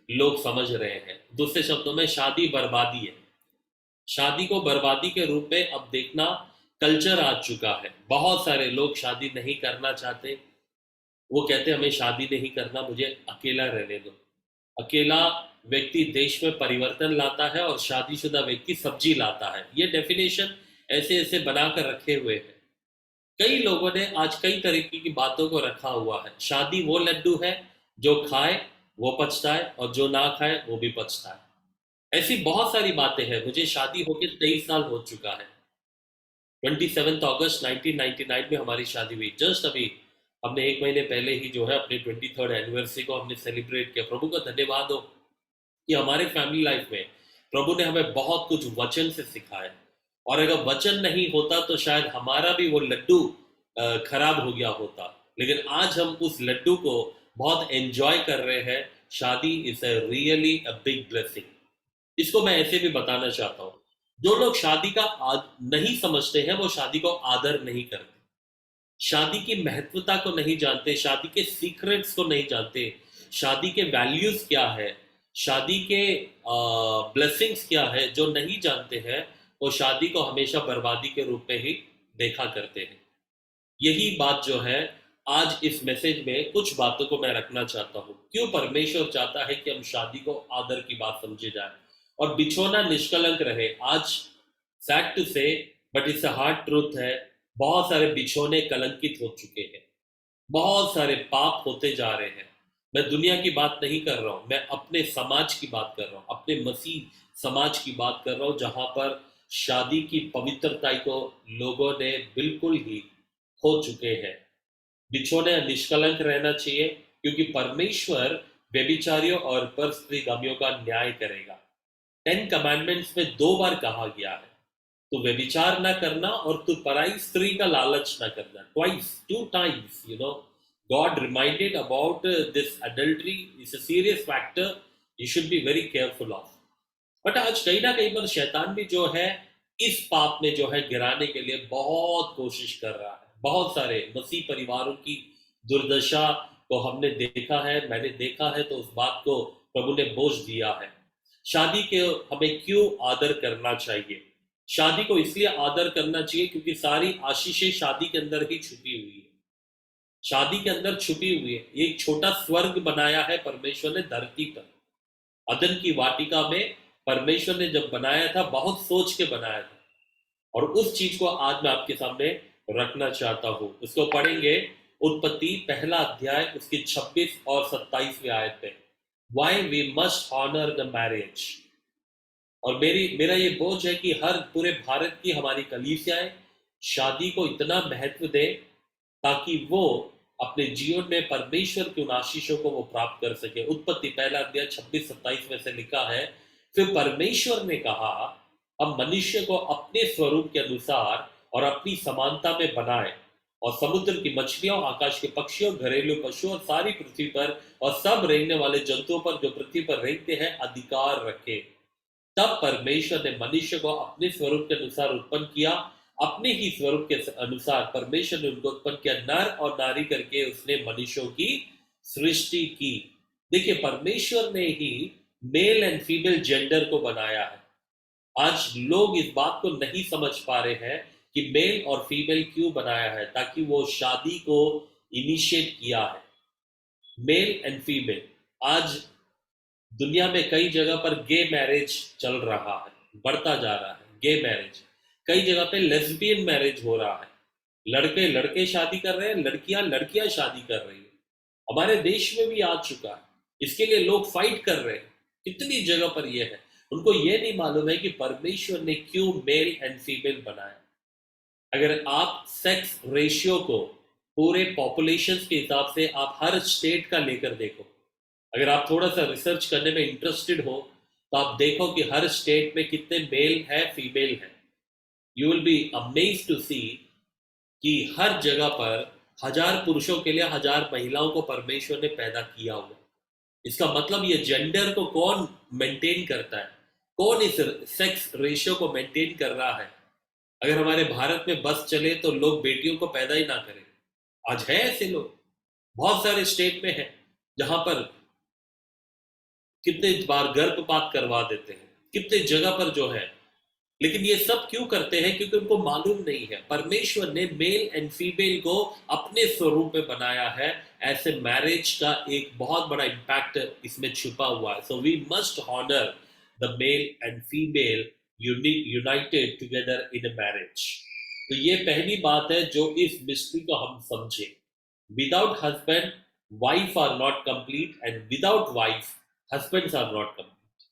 लोग समझ रहे हैं। दूसरे शब्दों में शादी बर्बादी है। शादी को बर्बादी के रूप में अब देखना कल्चर आ चुका है। बहुत सारे लोग शादी नहीं करना चाहते, वो कहते हमें शादी नहीं करना, मुझे अकेला रहने दो। अकेला व्यक्ति देश में परिवर्तन लाता है और शादीशुदा व्यक्ति सब्जी लाता है। ये डेफिनेशन ऐसे ऐसे बनाकर रखे हुए हैं। कई लोगों ने आज कई तरीके की बातों को रखा हुआ है। शादी वो लड्डू है जो खाए वो पछताए और जो ना खाए वो भी पछताए। ऐसी बहुत सारी बातें हैं। मुझे शादी होके 23 साल हो चुका है। 27 अगस्त 1999 में हमारी शादी हुई। जस्ट अभी हमने 1 महीने पहले ही जो है अपने 23rd एनिवर्सरी को हमने सेलिब्रेट किया। प्रभु का धन्यवाद हो कि हमारे फैमिली लाइफ में प्रभु ने हमें बहुत कुछ वचन से सिखाया, और अगर वचन नहीं होता तो शायद हमारा भी वो लड्डू खराब हो गया होता। लेकिन आज हम उस लड्डू को बहुत एंजॉय कर रहे हैं। शादी is a really a big blessing. इसको मैं ऐसे भी बताना चाहता हूँ, जो लोग शादी का नहीं समझते हैं वो शादी को आदर नहीं करते, शादी की महत्वता को नहीं जानते, शादी के सीक्रेट्स को नहीं जानते, शादी के वैल्यूज क्या है, शादी के ब्लेसिंग्स क्या है, जो नहीं जानते हैं वो शादी को हमेशा बर्बादी के रूप में ही देखा करते हैं। यही बात जो है आज इस मैसेज में कुछ बातों को मैं रखना चाहता हूँ। क्यों परमेश्वर चाहता है कि हम शादी को आदर की बात समझे जाए और बिछोना निष्कलंक रहे। आज सैड टू से but it's a hard truth है, बहुत सारे बिछोने कलंकित हो चुके हैं, बहुत सारे पाप होते जा रहे हैं। मैं दुनिया की बात नहीं कर रहा हूँ, मैं अपने समाज की बात कर रहा हूँ, अपने मसीह समाज की बात कर रहा हूँ, जहां पर शादी की पवित्रता को लोगों ने बिल्कुल ही खो चुके हैं। बिछोने निष्कलंक रहना चाहिए, क्योंकि परमेश्वर व्यभिचारियों और परस्त्रीगामियों का न्याय करेगा। 10 कमांडमेंट्स में 2 बार कहा गया है, तो व्यभिचार ना करना और तू पराई स्त्री का लालच ना करना। Twice, 2 times, God reminded about this adultery is a serious factor you should be very careful of. But आज कहीं ना कहीं पर शैतान भी जो है इस पाप में जो है गिराने के लिए बहुत कोशिश कर रहा है। बहुत सारे मसीह परिवारों की दुर्दशा को हमने देखा है, मैंने देखा है, तो उस बात को प्रभु ने बोझ दिया है। शादी के हमें क्यों आदर करना चाहिए? शादी को इसलिए आदर करना चाहिए क्योंकि सारी आशीषें शादी के अंदर ही छुपी हुई है। शादी के अंदर छुपी हुई है। एक छोटा स्वर्ग बनाया है परमेश्वर ने धरती पर। अदन की वाटिका में परमेश्वर ने जब बनाया था बहुत सोच के बनाया था, और उस चीज को आज मैं आपके सामने रखना चाहता हूँ। उसको पढ़ेंगे उत्पत्ति पहला अध्याय उसकी 26 और 27वीं आयत पे। Why we must honour the marriage. और मेरा ये बोझ है कि हर पूरे भारत की हमारी कलीसियाएं शादी को इतना महत्व दे ताकि वो अपने जीवन में परमेश्वर की उन आशीषों को वो प्राप्त कर सके। उत्पत्ति पहला अध्याय 26-27 में से लिखा है, फिर परमेश्वर ने कहा, अब मनुष्य को अपने स्वरूप के अनुसार और अपनी समानता में बनाए और समुद्र की मछलियों, आकाश के पक्षियों, घरेलू पशुओं और सारी पृथ्वी पर और सब रेंगने वाले जंतुओं पर जो पृथ्वी पर रेंगते हैं अधिकार रखे। तब परमेश्वर ने मनुष्य को अपने स्वरूप के अनुसार उत्पन्न किया, अपने ही स्वरूप के अनुसार परमेश्वर ने उनको उत्पन्न किया, नर और नारी करके उसने मनुष्यों की सृष्टि की। देखिए, परमेश्वर ने ही मेल एंड फीमेल जेंडर को बनाया है। आज लोग इस बात को नहीं समझ पा रहे हैं कि मेल और फीमेल क्यों बनाया है, ताकि वो शादी को इनिशिएट किया है। मेल एंड फीमेल, आज दुनिया में कई जगह पर गे मैरिज चल रहा है, बढ़ता जा रहा है गे मैरिज। कई जगह पे लेस्बियन मैरिज हो रहा है, लड़के लड़के शादी कर रहे हैं, लड़कियां लड़कियां शादी कर रही है। हमारे देश में भी आ चुका है, इसके लिए लोग फाइट कर रहे हैं। कितनी जगह पर यह है, उनको यह नहीं मालूम है कि परमेश्वर ने क्यों मेल एंड फीमेल बनाया। अगर आप सेक्स रेशियो को पूरे पॉपुलेशन के हिसाब से आप हर स्टेट का लेकर देखो, अगर आप थोड़ा सा रिसर्च करने में इंटरेस्टेड हो तो आप देखो कि हर स्टेट में कितने मेल है फीमेल है। You will be amazed to see कि हर जगह पर 1000 पुरुषों के लिए 1000 महिलाओं को परमेश्वर ने पैदा किया हुआ। इसका मतलब ये जेंडर को कौन मेंटेन करता है, कौन इस सेक्स रेशियो को मेंटेन कर रहा है। अगर हमारे भारत में बस चले तो लोग बेटियों को पैदा ही ना करें। आज है ऐसे लोग, बहुत सारे स्टेट में है जहां पर कितने बार गर्भपात करवा देते हैं, कितने जगह पर जो है। लेकिन ये सब क्यों करते हैं? क्योंकि उनको मालूम नहीं है परमेश्वर ने मेल एंड फीमेल को अपने स्वरूप में बनाया है। ऐसे मैरिज का एक बहुत बड़ा इम्पैक्ट इसमें छुपा हुआ है। So we must honour the male and female united together in a marriage. तो ये पहली बात है जो इस मिस्ट्री को हम समझे। Without husband wife are not complete, and without wife husbands are not complete.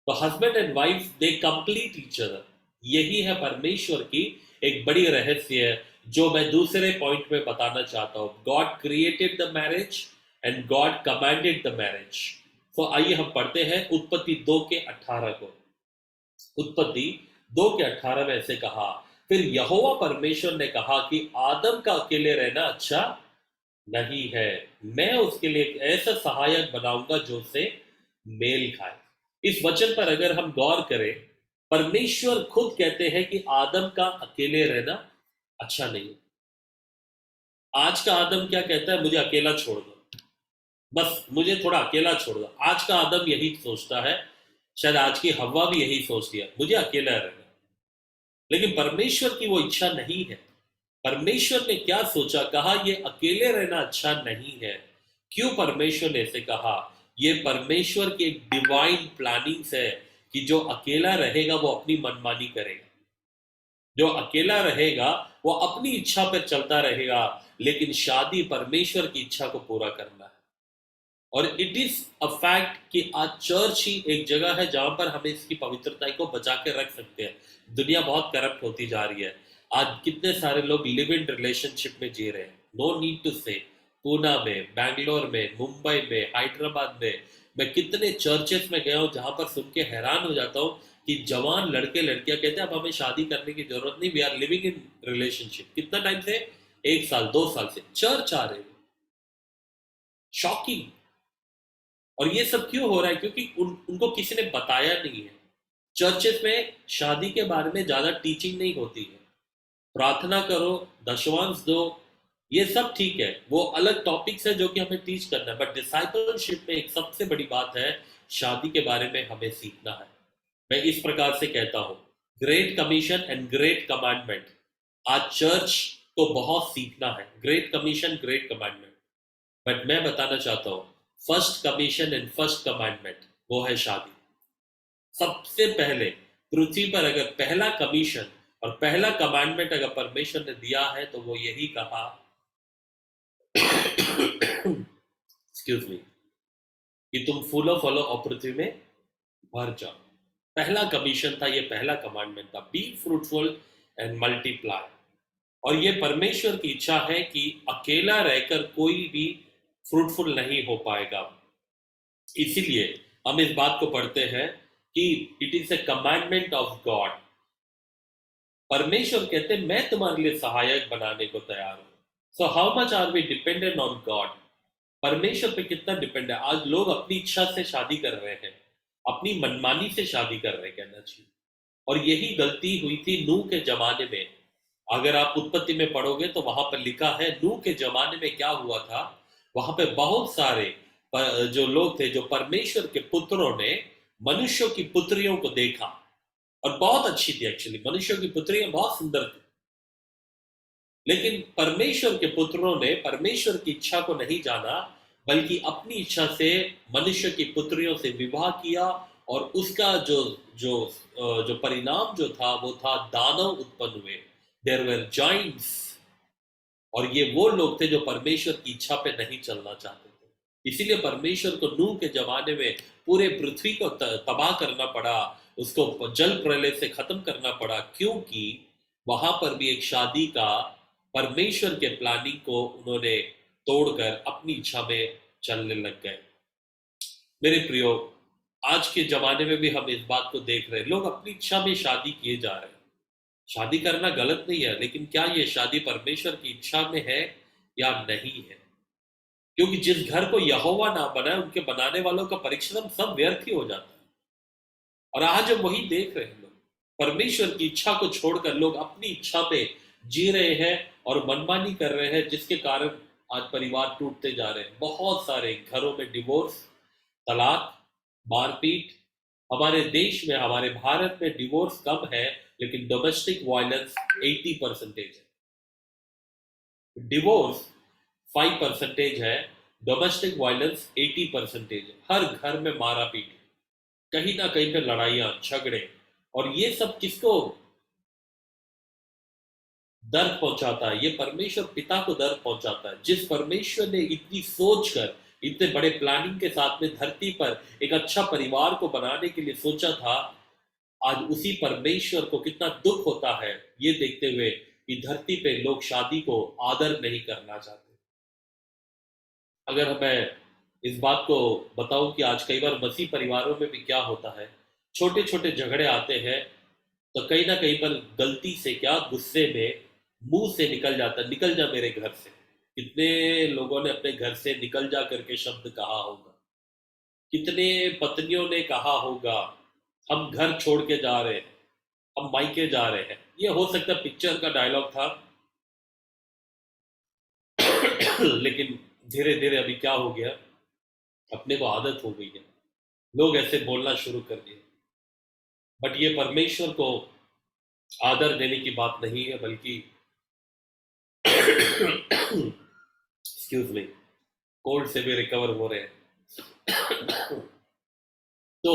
तो husband and wife they complete each other। यही है परमेश्वर की एक बड़ी रहस्य है जो मैं दूसरे पॉइंट में बताना चाहता हूँ। God created the marriage and God commanded the marriage। तो आइए हम पढ़ते हैं उत्पत्ति 2:18 को। उत्पत्ति 2:18 में ऐसे कहा, फिर यहोवा परमेश्वर ने कहा कि आदम का अकेले रहना अच्छा नहीं है, मैं उसके लिए एक ऐसा सहायक बनाऊंगा जो उसे मेल खाए। इस वचन पर अगर हम गौर करें, परमेश्वर खुद कहते हैं कि आदम का अकेले रहना अच्छा नहीं है। आज का आदम क्या कहता है? मुझे अकेला छोड़ दो, बस मुझे थोड़ा अकेला छोड़ दो। आज का आदम यही सोचता है, शायद आज की हव्वा भी यही सोचती है, मुझे अकेला रहना। लेकिन परमेश्वर की वो इच्छा नहीं है। परमेश्वर ने क्या सोचा? कहा ये अकेले रहना अच्छा नहीं है। क्यों परमेश्वर ने ऐसे कहा? ये परमेश्वर की एक डिवाइन प्लानिंग है कि जो अकेला रहेगा वो अपनी मनमानी करेगा, जो अकेला रहेगा वो अपनी इच्छा पर चलता रहेगा। लेकिन शादी परमेश्वर की इच्छा को पूरा करना है। और इट इज अ फैक्ट कि आज चर्च ही एक जगह है जहां पर हमें इसकी पवित्रता को बचा के रख सकते हैं। दुनिया बहुत करप्ट होती जा रही है। आज कितने सारे लोग लिव इन रिलेशनशिप में जी रहे हैं। नो नीड टू से, पूना में, बैंगलोर में, मुंबई में, हैदराबाद में, मैं कितने चर्चेस में गया हूँ जहां पर सुन के हैरान हो जाता हूँ कि जवान लड़के लड़कियां कहते हैं अब हमें शादी करने की जरूरत नहीं, we are living in relationship. कितना टाइम से? 1 साल 2 साल से चर्च आ रहे हैं। शॉकिंग। और ये सब क्यों हो रहा है? क्योंकि उनको किसी ने बताया नहीं है। चर्चेस में शादी के बारे में ज्यादा टीचिंग नहीं होती है। प्रार्थना करो, दशवांश दो, ये सब ठीक है, वो अलग टॉपिक्स है जो कि हमें टीच करना है। बट डिसाइपलशिप में एक सबसे बड़ी बात है, शादी के बारे में हमें सीखना है। मैं इस प्रकार से कहता हूं, great commission and great commandment. आज चर्च को बहुत सीखना है, great commission, great commandment. But मैं बताना चाहता हूं, first commission and first commandment वो है शादी। सबसे पहले पृथ्वी पर अगर पहला कमीशन और पहला कमांडमेंट अगर परमेश्वर ने दिया है तो वो यही कहा एक्सक्यूज मी, कि तुम फूलो फलो और पृथ्वी में भर जाओ। पहला कमीशन था, ये पहला कमांडमेंट था, बी फ्रूटफुल एंड मल्टीप्लाई। और ये परमेश्वर की इच्छा है कि अकेला रहकर कोई भी फ्रूटफुल नहीं हो पाएगा। इसीलिए हम इस बात को पढ़ते हैं कि it is A commandment of God. परमेश्वर कहते हैं मैं तुम्हारे लिए सहायक बनाने को तैयार हूं। So how much are we dependent on God? परमेश्वर पे कितना डिपेंड है? आज लोग अपनी इच्छा से शादी कर रहे हैं, अपनी मनमानी से शादी कर रहे हैं कहना चाहिए। और यही गलती हुई थी नूह के जमाने में। अगर आप उत्पत्ति में पढ़ोगे तो वहां पर लिखा है नूह के जमाने में क्या हुआ था। वहां पे बहुत सारे जो लोग थे, जो परमेश्वर के पुत्रों ने मनुष्यों की पुत्रियों को देखा और बहुत अच्छी थी, एक्चुअली मनुष्यों की पुत्रियां बहुत सुंदर थी, लेकिन परमेश्वर के पुत्रों ने परमेश्वर की इच्छा को नहीं जाना, बल्कि अपनी इच्छा से मनुष्य की पुत्रियों से विवाह किया। और उसका जो परिणाम जो था वो था दानव उत्पन्न हुए, देयर वर जाइंट्स। और ये वो लोग थे जो परमेश्वर की इच्छा पे नहीं चलना चाहते थे। इसीलिए परमेश्वर को नूह के जमाने में पूरे पृथ्वी को तबाह करना पड़ा, उसको जल प्रलय से खत्म करना पड़ा, क्योंकि वहां पर भी एक शादी का परमेश्वर के प्लानिंग को उन्होंने तोड़कर अपनी इच्छा में चलने लग गए। मेरे प्रियो, आज के जमाने में भी हम इस बात को देख रहे हैं, लोग अपनी इच्छा में शादी किए जा रहे हैं। शादी करना गलत नहीं है, लेकिन क्या ये शादी परमेश्वर की इच्छा में है या नहीं है? क्योंकि जिस घर को यहोवा ना बनाए, उनके बनाने वालों का परिश्रम सब व्यर्थ ही हो जाता है। और आज हम वही देख रहे हैं, लोग परमेश्वर की इच्छा को छोड़कर लोग अपनी इच्छा पे जी रहे हैं और मनमानी कर रहे हैं, जिसके कारण आज परिवार टूटते जा रहे हैं। बहुत सारे घरों में डिवोर्स, तलाक, मारपीट। हमारे देश में, हमारे भारत में डिवोर्स कम है, लेकिन डोमेस्टिक वायलेंस 80% है। डिवोर्स 5% है, डोमेस्टिक वायलेंस 80% है। हर घर में मारा पीट, कहीं ना कहीं पे लड़ाइयां, झगड़े। और ये सब किसको दर्द पहुंचाता है? ये परमेश्वर पिता को दर्द पहुंचाता है। जिस परमेश्वर ने इतनी सोचकर, इतने बड़े प्लानिंग के साथ में धरती पर एक अच्छा परिवार को बनाने के लिए सोचा था, आज उसी परमेश्वर को कितना दुख होता है ये देखते हुए कि धरती पे लोग शादी को आदर नहीं करना चाहते। अगर मैं इस बात को बताऊं कि आज कई बार मसीह परिवारों में भी क्या होता है, छोटे छोटे झगड़े आते हैं तो कहीं ना कहीं पर गलती से, क्या गुस्से में मुंह से निकल जाता, निकल जा मेरे घर से। कितने लोगों ने अपने घर से निकल जा करके शब्द कहा होगा, कितने पत्नियों ने कहा होगा हम घर छोड़ के जा रहे हैं, हम मायके जा रहे हैं। ये हो सकता है पिक्चर का डायलॉग था लेकिन धीरे धीरे अभी क्या हो गया, अपने को आदत हो गई है, लोग ऐसे बोलना शुरू कर दिए। बट ये परमेश्वर को आदर देने की बात नहीं है, बल्कि एक्सक्यूज मी, कोल्ड से भी रिकवर हो रहे हैं। तो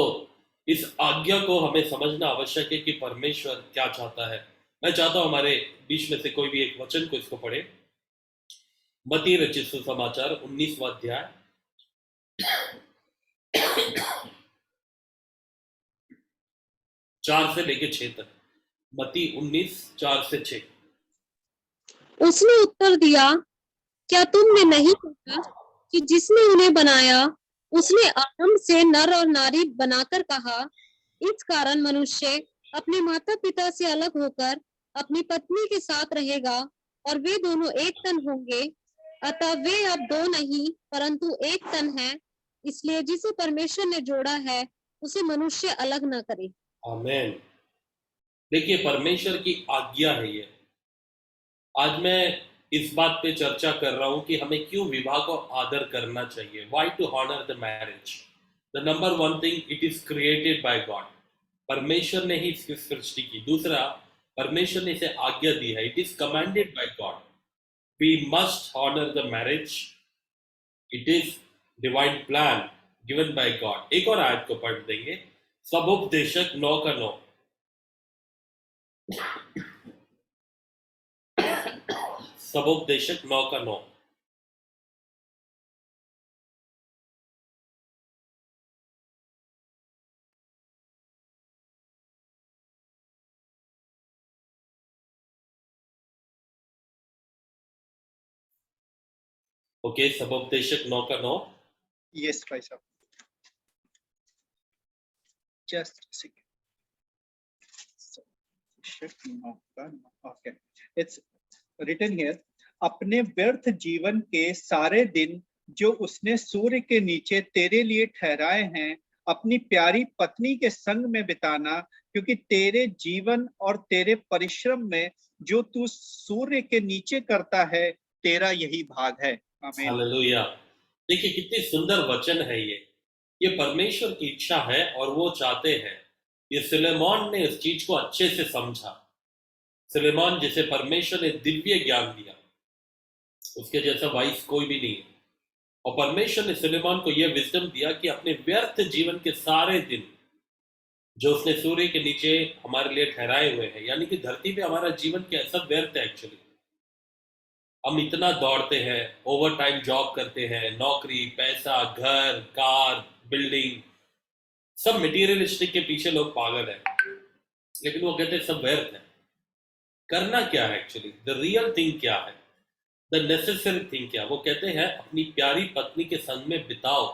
इस आज्ञा को हमें समझना आवश्यक है कि परमेश्वर क्या चाहता है। मैं चाहता हूं हमारे बीच में से कोई भी एक वचन को इसको पढ़े। मत्ती रचित सुसमाचार 19वां अध्याय 4 से लेके 6 तक। मत्ती 19:4 से 6। उसने उत्तर दिया, क्या तुमने नहीं पढ़ा कि जिसने उन्हें बनाया उसने आरंभ से नर और नारी बनाकर कहा, इस कारण मनुष्य अपने माता पिता से अलग होकर अपनी पत्नी के साथ रहेगा और वे दोनों एक तन होंगे। अतः वे अब दो नहीं परंतु एक तन है। इसलिए जिसे परमेश्वर ने जोड़ा है उसे मनुष्य अलग न करे। आमीन। देखिए, परमेश्वर की आज्ञा है ये। आज मैं इस बात पे चर्चा कर रहा हूं कि हमें क्यों विवाह को आदर करना चाहिए। Why to honor the marriage? The number one thing, it is created by God. परमेश्वर ने ही इसकी सृष्टि की। दूसरा, परमेश्वर ने इसे आज्ञा दी है। It is commanded by God. We must honor the marriage. It is divine plan given by God. एक और आयत को पढ़ देंगे, सबोपदेशक 9:9। सबोपदेशक 9 का 9। ओके, सबोपदेशक 9 का 9। Yes, भाई साहब. Just a second. Okay. It's written here. अपने व्यर्थ जीवन के सारे दिन जो उसने सूर्य के नीचे तेरे लिए ठहराए हैं, अपनी प्यारी पत्नी के संग में बिताना, क्योंकि तेरे जीवन और तेरे परिश्रम में जो तू सूर्य के नीचे करता है, तेरा यही भाग है. आमीन. हालेलुया। देखिए कितनी सुंदर वचन है ये परमेश्वर की इच्छा है और वो चाहते हैं। ये सुलेमान ने इस चीज को अच्छे से समझा। सुलेमान जिसे परमेश्वर ने दिव्य ज्ञान दिया, उसके जैसा वाइस कोई भी नहीं है। और परमेश्वर ने सुलेमान को यह विजडम दिया कि अपने व्यर्थ जीवन के सारे दिन जो उसने सूर्य के नीचे हमारे लिए ठहराए हुए हैं, यानी कि धरती पे हमारा जीवन कैसा व्यर्थ है एक्चुअली। हम इतना दौड़ते हैं, ओवर टाइम जॉब करते हैं, नौकरी, पैसा, घर, कार, बिल्डिंग, सब मटेरियलिस्टिक के पीछे लोग पागल हैं, लेकिन वो कहते हैं सब व्यर्थ है। करना क्या है एक्चुअली? द रियल थिंग क्या है? द नेसेसरी थिंग क्या? वो कहते हैं अपनी प्यारी पत्नी के संग में बिताओ,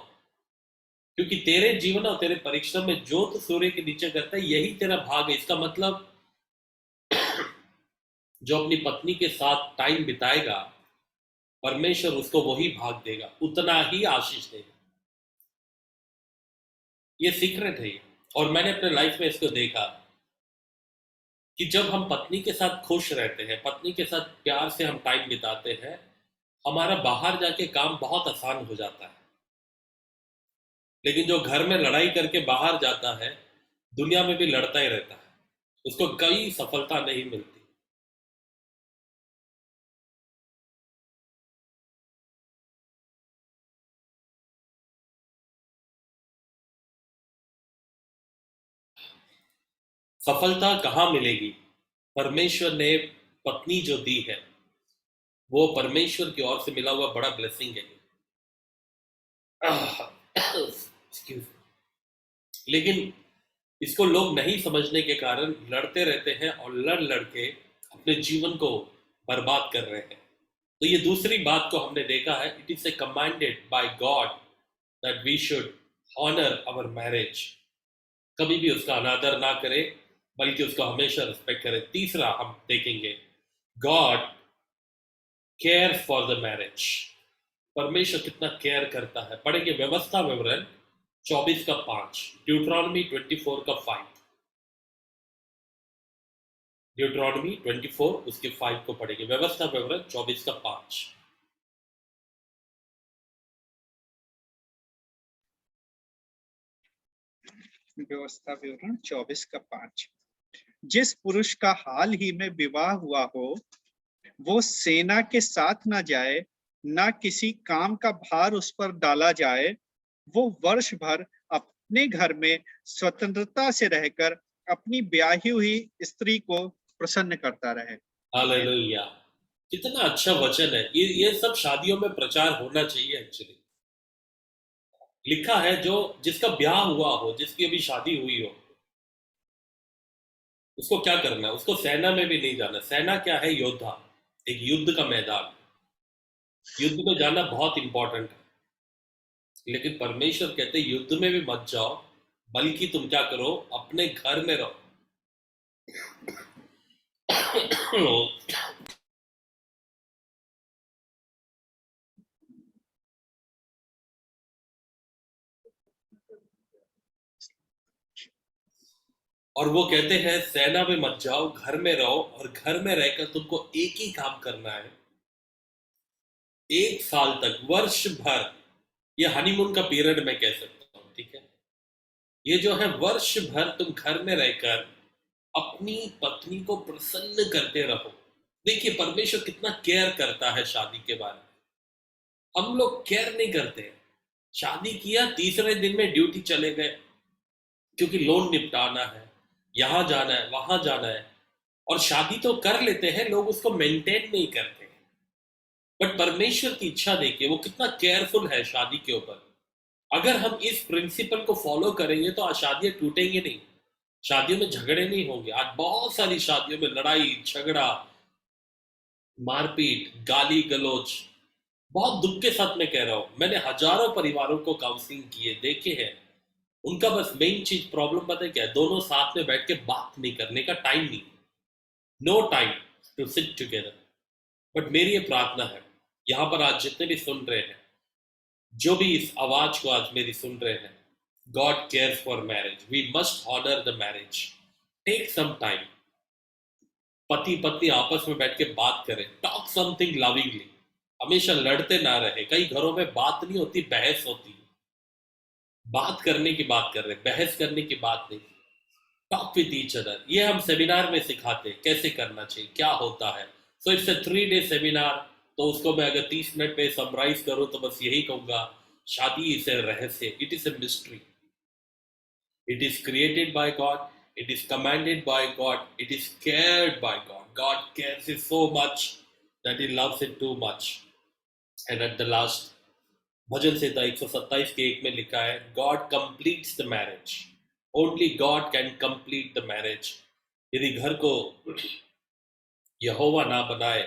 क्योंकि तेरे जीवन और तेरे परिश्रम में जो तो सूर्य के नीचे करता है, यही तेरा भाग है। इसका मतलब जो अपनी पत्नी के साथ टाइम बिताएगा, परमेश्वर उसको वही भाग देगा, उतना ही आशीष देगा। ये सीक्रेट है ये। और मैंने अपने लाइफ में इसको देखा कि जब हम पत्नी के साथ खुश रहते हैं, पत्नी के साथ प्यार से हम टाइम बिताते हैं, हमारा बाहर जाके काम बहुत आसान हो जाता है। लेकिन जो घर में लड़ाई करके बाहर जाता है, दुनिया में भी लड़ता ही रहता है, उसको कई सफलता नहीं मिलती। सफलता कहाँ मिलेगी? परमेश्वर ने पत्नी जो दी है, वो परमेश्वर की ओर से मिला हुआ बड़ा ब्लेसिंग है। Excuse me. लेकिन इसको लोग नहीं समझने के कारण लड़ते रहते हैं और लड़ लड़ के अपने जीवन को बर्बाद कर रहे हैं। तो ये दूसरी बात को हमने देखा है, it is a commanded by God that we should honour our marriage. कभी भी उसका अनादर ना करें, बल्कि उसको हमेशा रिस्पेक्ट करें। तीसरा हम देखेंगे, God care for the marriage. परमेश्वर कितना केयर करता है। पढ़ेंगे व्यवस्था विवरण 24 का 5, ड्यूट्रॉनमी 24 का 5, ड्यूट्रॉनमी 24 उसके 5 को पढ़ेंगे। व्यवस्था विवरण 24 का 5। व्यवस्था विवरण 24 का 5। जिस पुरुष का हाल ही में विवाह हुआ हो, वो सेना के साथ ना जाए, ना किसी काम का भार उस पर डाला जाए। वो वर्ष भर अपने घर में स्वतंत्रता से रहकर अपनी ब्याही हुई स्त्री को प्रसन्न करता रहे। हालेलुया। कितना अच्छा वचन है ये सब शादियों में प्रचार होना चाहिए एक्चुअली। लिखा है जो जिसका ब्याह हुआ हो, जिसकी अभी शादी हुई हो, उसको क्या करना है? उसको सेना में भी नहीं जाना। सेना क्या है? योद्धा, एक युद्ध का मैदान। युद्ध में जाना बहुत इंपॉर्टेंट है, लेकिन परमेश्वर कहते युद्ध में भी मत जाओ, बल्कि तुम क्या करो? अपने घर में रहो। और वो कहते हैं सेना में मत जाओ, घर में रहो, और घर में रहकर तुमको एक ही काम करना है 1 साल तक, वर्ष भर। ये हनीमून का पीरियड मैं कह सकता हूँ, ठीक है? ये जो है वर्ष भर तुम घर में रहकर अपनी पत्नी को प्रसन्न करते रहो। देखिए परमेश्वर कितना केयर करता है शादी के बारे में। हम लोग केयर नहीं करते हैं। शादी किया, तीसरे दिन में ड्यूटी चले गए, क्योंकि लोन निपटाना है, यहां जाना है, वहां जाना है। और शादी तो कर लेते हैं लोग, उसको मेंटेन नहीं करते। बट परमेश्वर की इच्छा देखिए, वो कितना केयरफुल है शादी के ऊपर। अगर हम इस प्रिंसिपल को फॉलो करेंगे तो आज शादियां टूटेंगी नहीं, शादियों में झगड़े नहीं होंगे। आज बहुत सारी शादियों में लड़ाई झगड़ा, मारपीट, गाली गलौज, बहुत दुख के साथ मैं कह रहा हूं, मैंने हजारों परिवारों को काउंसलिंग किए, देखे हैं। उनका बस मेन चीज प्रॉब्लम पता है क्या है? दोनों साथ में बैठ के बात नहीं करने का टाइम नहीं, no time to sit together. But मेरी ये प्रार्थना है, यहाँ पर आज जितने भी सुन रहे हैं, जो भी इस आवाज को आज मेरी सुन रहे हैं, God cares for marriage, we must honour the marriage, take some time. पति पत्नी आपस में बैठ के बात करें, टॉक समथिंग लविंगली, हमेशा लड़ते ना रहे। कई घरों में बात नहीं होती, बहस होती है। बात करने की बात कर रहे, बहस करने की बात नहीं। टॉक विद ईच अदर, ये हम सेमिनार में सिखाते कैसे करना चाहिए, क्या होता है। So it's a 3 day seminar. तो उसको मैं अगर 30 मिनट में समराइज करूं तो बस यही कहूंगा, शादी इज ए रहस्य, it is a mystery, it is created by God, it is commanded by God, it is cared by God. God cares it so much that he loves it too much. And at the last, भजन संहिता 127 के 1 में लिखा है, God completes the marriage. Only God can complete the marriage. यदि घर को यहोवा ना बनाए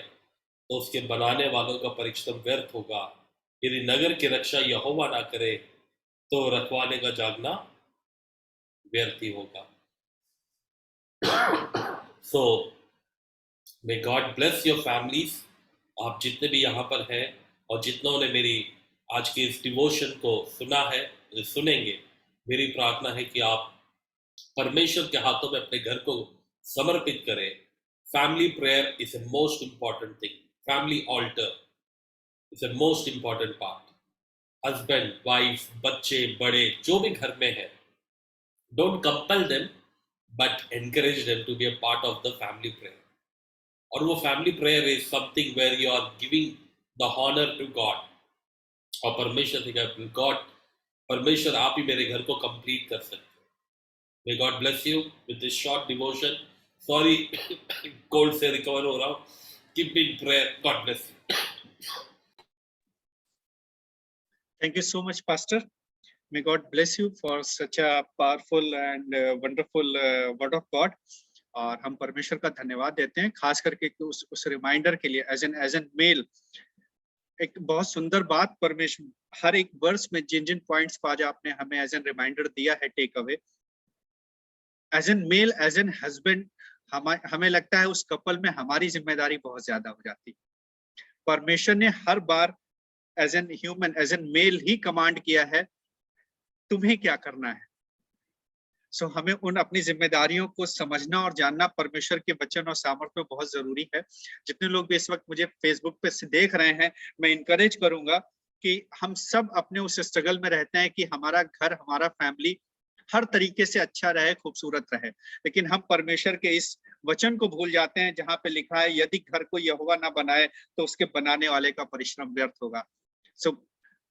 तो उसके बनाने वालों का परिश्रम व्यर्थ होगा। यदि नगर की रक्षा यहोवा ना करे तो रखवाले का जागना व्यर्थ ही होगा। So, may God bless your families. आप जितने भी यहाँ पर हैं और जितनों ने मेरी आज के इस डिवोशन को सुना है, सुनेंगे, मेरी प्रार्थना है कि आप परमेश्वर के हाथों में अपने घर को समर्पित करें। Family prayer is a most important thing, family altar is a most important part. Husband, wife, बच्चे, बड़े जो भी घर में है, don't compel them but encourage them to be a part of the family prayer. और वो family prayer is something where you are giving the honor to God. और परमेश्वर से कहते, God, परमेश्वर आप ही मेरे घर को complete कर सकते हो। May God bless you with this short devotion. Sorry, cold से recover हो रहा हूँ। Keep me in prayer. God bless you. Thank you so much, Pastor. May God bless you for such a powerful and wonderful word of God. और हम परमेश्वर का धन्यवाद देते हैं, खास करके उस रिमाइंडर के लिए। एज एन मेल, एक बहुत सुंदर बात परमेश्वर हर एक वर्ष में जिन पॉइंट्स को आज आपने हमें एज एन रिमाइंडर दिया है, take away. As an male, as an husband, हमें लगता है उस कपल में हमारी जिम्मेदारी बहुत ज्यादा हो जाती। परमेश्वर ने हर बार as an human, as an male ही कमांड किया है, तुम्हें क्या करना है। सो हमें उन अपनी जिम्मेदारियों को समझना और जानना परमेश्वर के वचन और सामर्थ्य में बहुत जरूरी है। जितने लोग भी इस वक्त मुझे फेसबुक पे से देख रहे हैं, मैं इनकरेज करूंगा कि हम सब अपने उस स्ट्रगल में रहते हैं कि हमारा घर, हमारा फैमिली हर तरीके से अच्छा रहे, खूबसूरत रहे, लेकिन हम परमेश्वर के इस वचन को भूल जाते हैं जहां पे लिखा है, यदि घर को यहोवा ना बनाए तो उसके बनाने वाले का परिश्रम व्यर्थ होगा। सो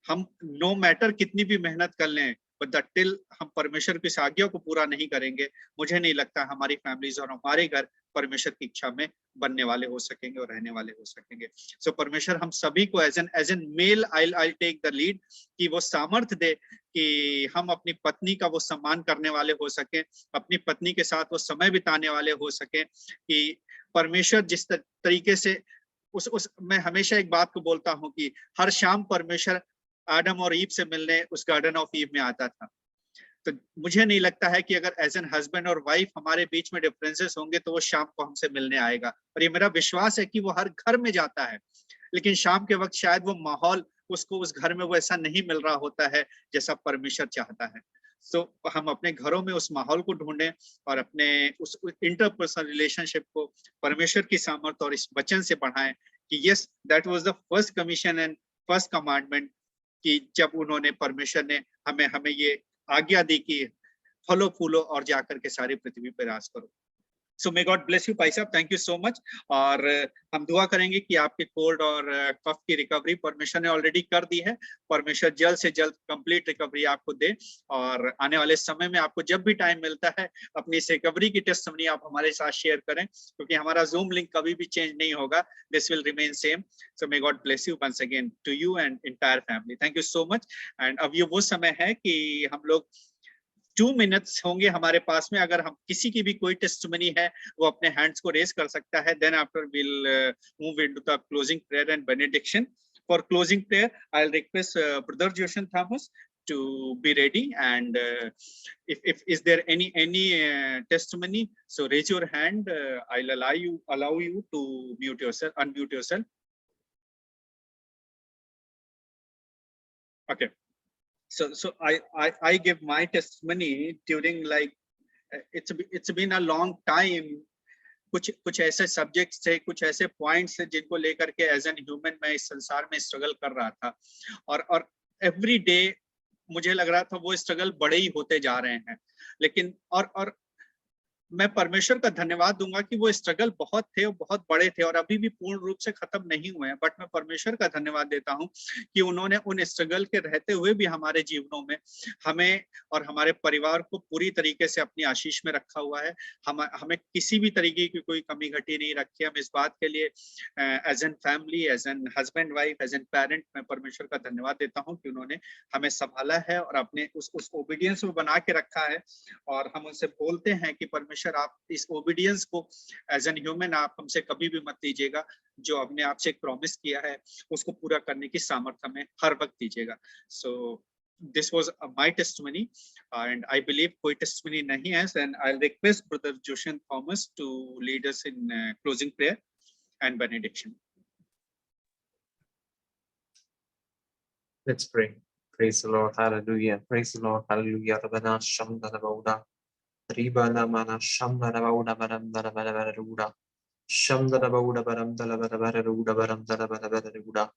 हम नो मैटर कितनी भी मेहनत कर लें, बट टिल हम परमेश्वर की इस आज्ञा को पूरा नहीं करेंगे, मुझे नहीं लगता हमारी फैमिलीज और हमारे घर परमेश्वर की इच्छा में बनने वाले हो सकेंगे और रहने वाले हो सकेंगे। सो परमेश्वर हम सभी को as an male, I take the lead, कि वो सामर्थ्य दे कि हम अपनी पत्नी का वो सम्मान करने वाले हो सके, अपनी पत्नी के साथ वो समय बिताने वाले हो सके, कि परमेश्वर जिस तरीके से मैं हमेशा एक बात को बोलता हूँ कि हर शाम परमेश्वर आदम और ईव से मिलने उस गार्डन ऑफ ईव में आता था। तो मुझे नहीं लगता है कि अगर एज एन हस्बैंड और वाइफ हमारे बीच में डिफरेंसेस होंगे तो वो शाम को हमसे मिलने आएगा, और ये मेरा विश्वास है कि वो हर घर में जाता है, लेकिन शाम के वक्त शायद वो माहौल उसको उस घर में वो ऐसा नहीं मिल रहा होता है जैसा परमेश्वर चाहता है। तो हम अपने घरों में उस माहौल को ढूंढें और अपने उस इंटरपर्सनल रिलेशनशिप को परमेश्वर की सामर्थ्य और इस वचन से बढ़ाएं कि yes, that was the first commission and first commandment, कि जब उन्होंने, परमेश्वर ने हमें ये आज्ञा दी कि फलो फूलो और जाकर के सारी पृथ्वी पर राज करो। सो मे गॉड ब्लेस यू भाई साहब, थैंक यू सो मच। और हम दुआ करेंगे कि आपके कोल्ड और कफ की रिकवरी परमेश्वर ने ऑलरेडी कर दी है, परमेश्वर जल्द से जल्द कंप्लीट रिकवरी आपको दे। और आने वाले समय में आपको जब भी टाइम मिलता है अपनी इस रिकवरी की टेस्टिमनी आप हमारे साथ शेयर करें, क्योंकि हमारा जूम लिंक कभी भी चेंज नहीं होगा, this will remain same. So may God bless you once again to you and entire family, thank you so much. And अब ये वो समय है कि हम लोग 2 मिनट्स होंगे हमारे पास में, अगर हम किसी की भी कोई टेस्टिमनी है वो अपने हैंड्स को रेज कर सकता है, then after will move into the closing prayer and benediction. For closing prayer I will request brother Joshan Thomas to be ready, and if is there any testimony, so raise your hand. I'll allow you to unmute yourself. Okay. So I give my testimony during, like, it's been a long time. कुछ ऐसे सब्जेक्ट्स थे, कुछ ऐसे पॉइंट्स थे जिनको लेकर के एज एन ह्यूमन मैं इस संसार में स्ट्रगल कर रहा था, और एवरी डे मुझे लग रहा था वो स्ट्रगल बड़े ही होते जा रहे हैं। लेकिन और मैं परमेश्वर का धन्यवाद दूंगा कि वो स्ट्रगल बहुत थे और बहुत बड़े थे और अभी भी पूर्ण रूप से खत्म नहीं हुए हैं, बट मैं परमेश्वर का धन्यवाद देता हूं कि उन्होंने उन स्ट्रगल के रहते हुए भी हमारे जीवनों में हमें और हमारे परिवार को पूरी तरीके से अपनी आशीष में रखा हुआ है। हमें किसी भी तरीके की कोई कमी घटी नहीं रखी। हम इस बात के लिए as an family, as an husband wife, as an parent, मैं परमेश्वर का धन्यवाद देता हूँ कि उन्होंने हमें संभाला है और अपने उस ओबीडियंस में बना के रखा है। और हम उनसे बोलते हैं कि परमेश्वर आप इस ओबीडियंस को एज एन ह्यूमन आप हमसे कभी भी मत दीजिएगा, जो अपने आप से एक प्रॉमिस किया है उसको पूरा करने की सामर्थ्य हमें हर वक्त दीजिएगा। सो this was my testimony, and I believe कोई testimony नहीं है, and I'll request brother Joshan Thomas to lead us in closing prayer and benediction. Let's pray. Praise the Lord. Hallelujah. Praise the Lord. Hallelujah. Rabana Shamdana Bauda. Ribana Mana Shamdana Bauda Baramdana Bararuda. Shamdana Bauda Baramdana Bararuda Baramdana Bararuda.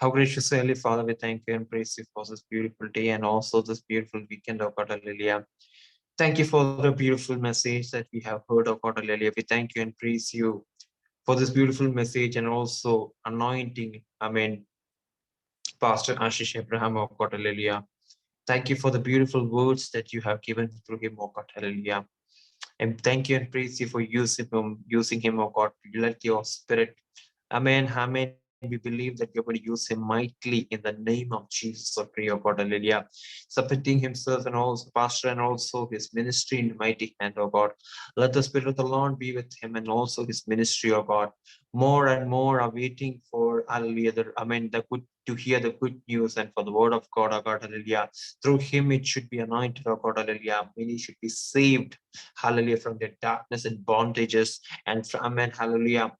How gracious, Heavenly Father, we thank you and praise you for this beautiful day and also this beautiful weekend, O God, hallelujah. Thank you for the beautiful message that we have heard, O God, hallelujah. We thank you and praise you for this beautiful message and also anointing, Pastor Ashish Abraham, O God, hallelujah. Thank you for the beautiful words that you have given through him, O God, hallelujah. And thank you and praise you for using him, O God. Let your spirit, amen, amen. We believe that you're going to use him mightily in the name of Jesus. So pray, O God, hallelujah. Submitting himself and also pastor and also his ministry in the mighty hand, O God. Let the Spirit of the Lord be with him and also his ministry, O God. More and more are waiting for, hallelujah, to hear the good news and for the word of God, O God, hallelujah. Through him it should be anointed, O God, hallelujah. Many should be saved, hallelujah, from their darkness and bondages, and from, amen, hallelujah.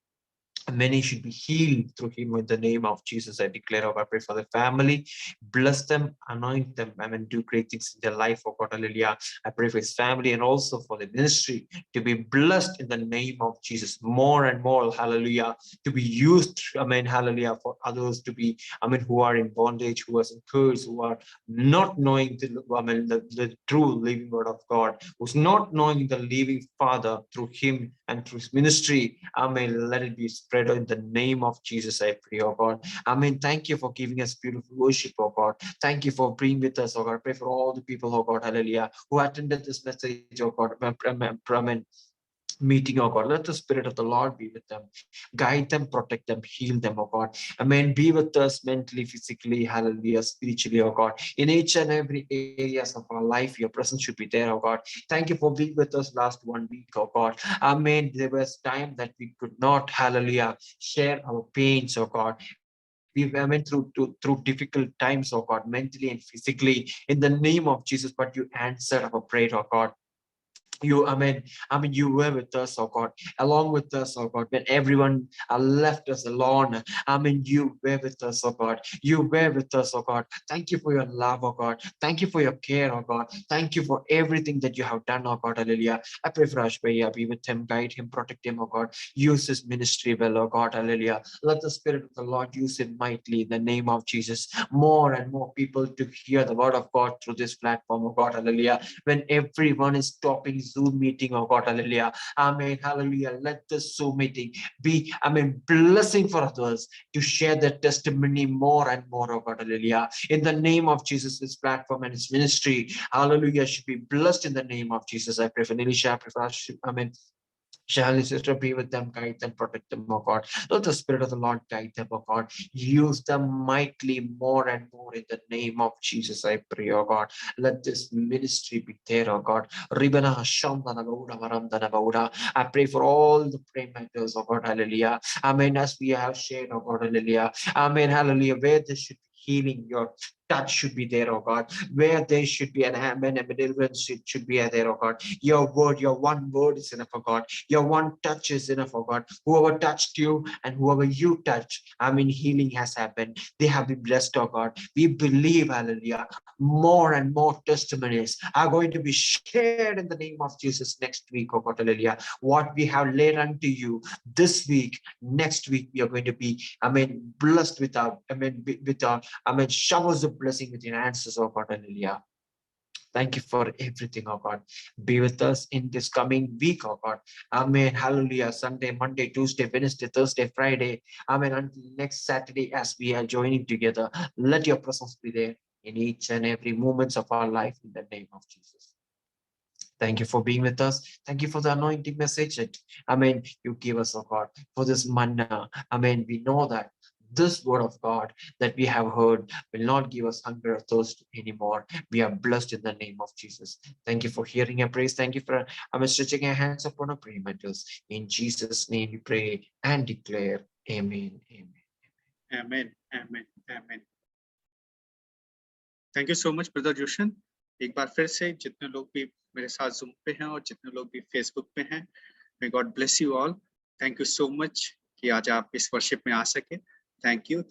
Many should be healed through him in the name of Jesus. I declare, I pray for the family, bless them, anoint them, do great things in their life, oh God, hallelujah. I pray for his family and also for the ministry to be blessed in the name of Jesus, more and more, hallelujah, to be used, amen, hallelujah, for others to be, who are in bondage, who are in curse, who are not knowing the true living word of God, who's not knowing the living Father through him and through his ministry, amen. Let it be spread in the name of Jesus, I pray, oh God. Amen. Thank you for giving us beautiful worship, oh God. Thank you for being with us, oh God. I pray for all the people, oh God, hallelujah, who attended this message, oh God. Amen. Meeting, oh God. Let the Spirit of the Lord be with them, guide them, protect them, heal them, oh God. Amen. Be with us mentally, physically, hallelujah, spiritually, oh God. In each and every areas of our life, your presence should be there, oh God. Thank you for being with us last 1 week, oh God. Amen. There was time that we could not, hallelujah, share our pains, oh God. We went through difficult times, oh God, mentally and physically, in the name of Jesus, but you answered our prayer, oh God. You, you were with us, oh God, along with us, oh God, when everyone left us alone. You were with us, oh God. You were with us, oh God. Thank you for your love, oh God. Thank you for your care, oh God. Thank you for everything that you have done, oh God, hallelujah. I pray for Ashbaya, be with him, guide him, protect him, oh God. Use his ministry well, oh God, hallelujah. Let the Spirit of the Lord use him mightily in the name of Jesus. More and more people to hear the word of God through this platform, oh God, hallelujah. When everyone is stopping Zoom meeting, oh God, hallelujah. Amen, hallelujah. Let this Zoom meeting be, blessing for others to share their testimony more and more, oh God, hallelujah. In the name of Jesus, this platform and its ministry, hallelujah, should be blessed in the name of Jesus. I pray for Nilisha, I pray for Shall sister be with them, guide them, protect them, oh God. Let the Spirit of the Lord guide them, oh God. Use them mightily more and more in the name of Jesus, I pray, oh God. Let this ministry be there, oh God. I pray for all the prayer matters, oh God, hallelujah. Amen. As we have shared, oh God, hallelujah. Amen, hallelujah. Where there should be healing, your touch should be there, oh God. Where there should be an amen, a deliverance, it should be there, oh God. Your word, your one word is enough, oh God. Your one touch is enough, oh God. Whoever touched you and whoever you touch, healing has happened. They have been blessed, oh God. We believe, hallelujah. More and more testimonies are going to be shared in the name of Jesus next week, oh God, hallelujah. What we have laid unto you this week, next week, we are going to be, blessed with our, showers of blessing with your answers, oh God, hallelujah. Thank you for everything, oh God. Be with us in this coming week, oh God. Amen. Hallelujah. Sunday, Monday, Tuesday, Wednesday, Thursday, Friday. Amen. Until next Saturday, as we are joining together, let your presence be there in each and every moments of our life in the name of Jesus. Thank you for being with us. Thank you for the anointing message that, you give us, oh God, for this manna. We know that this word of God that we have heard will not give us hunger or thirst anymore. We are blessed in the name of Jesus. Thank you for hearing our praise. Thank you for stretching our hands upon our prayer matters. In Jesus' name we pray and declare, amen. Amen. Amen. Amen. Amen. Thank you so much, Brother Jushan. एक बार फिर से जितने लोग भी मेरे साथ Zoom पे हैं और जितने लोग भी Facebook पे हैं, may God bless you all. Thank you so much कि आज आप इस worship में आ सके. Thank you.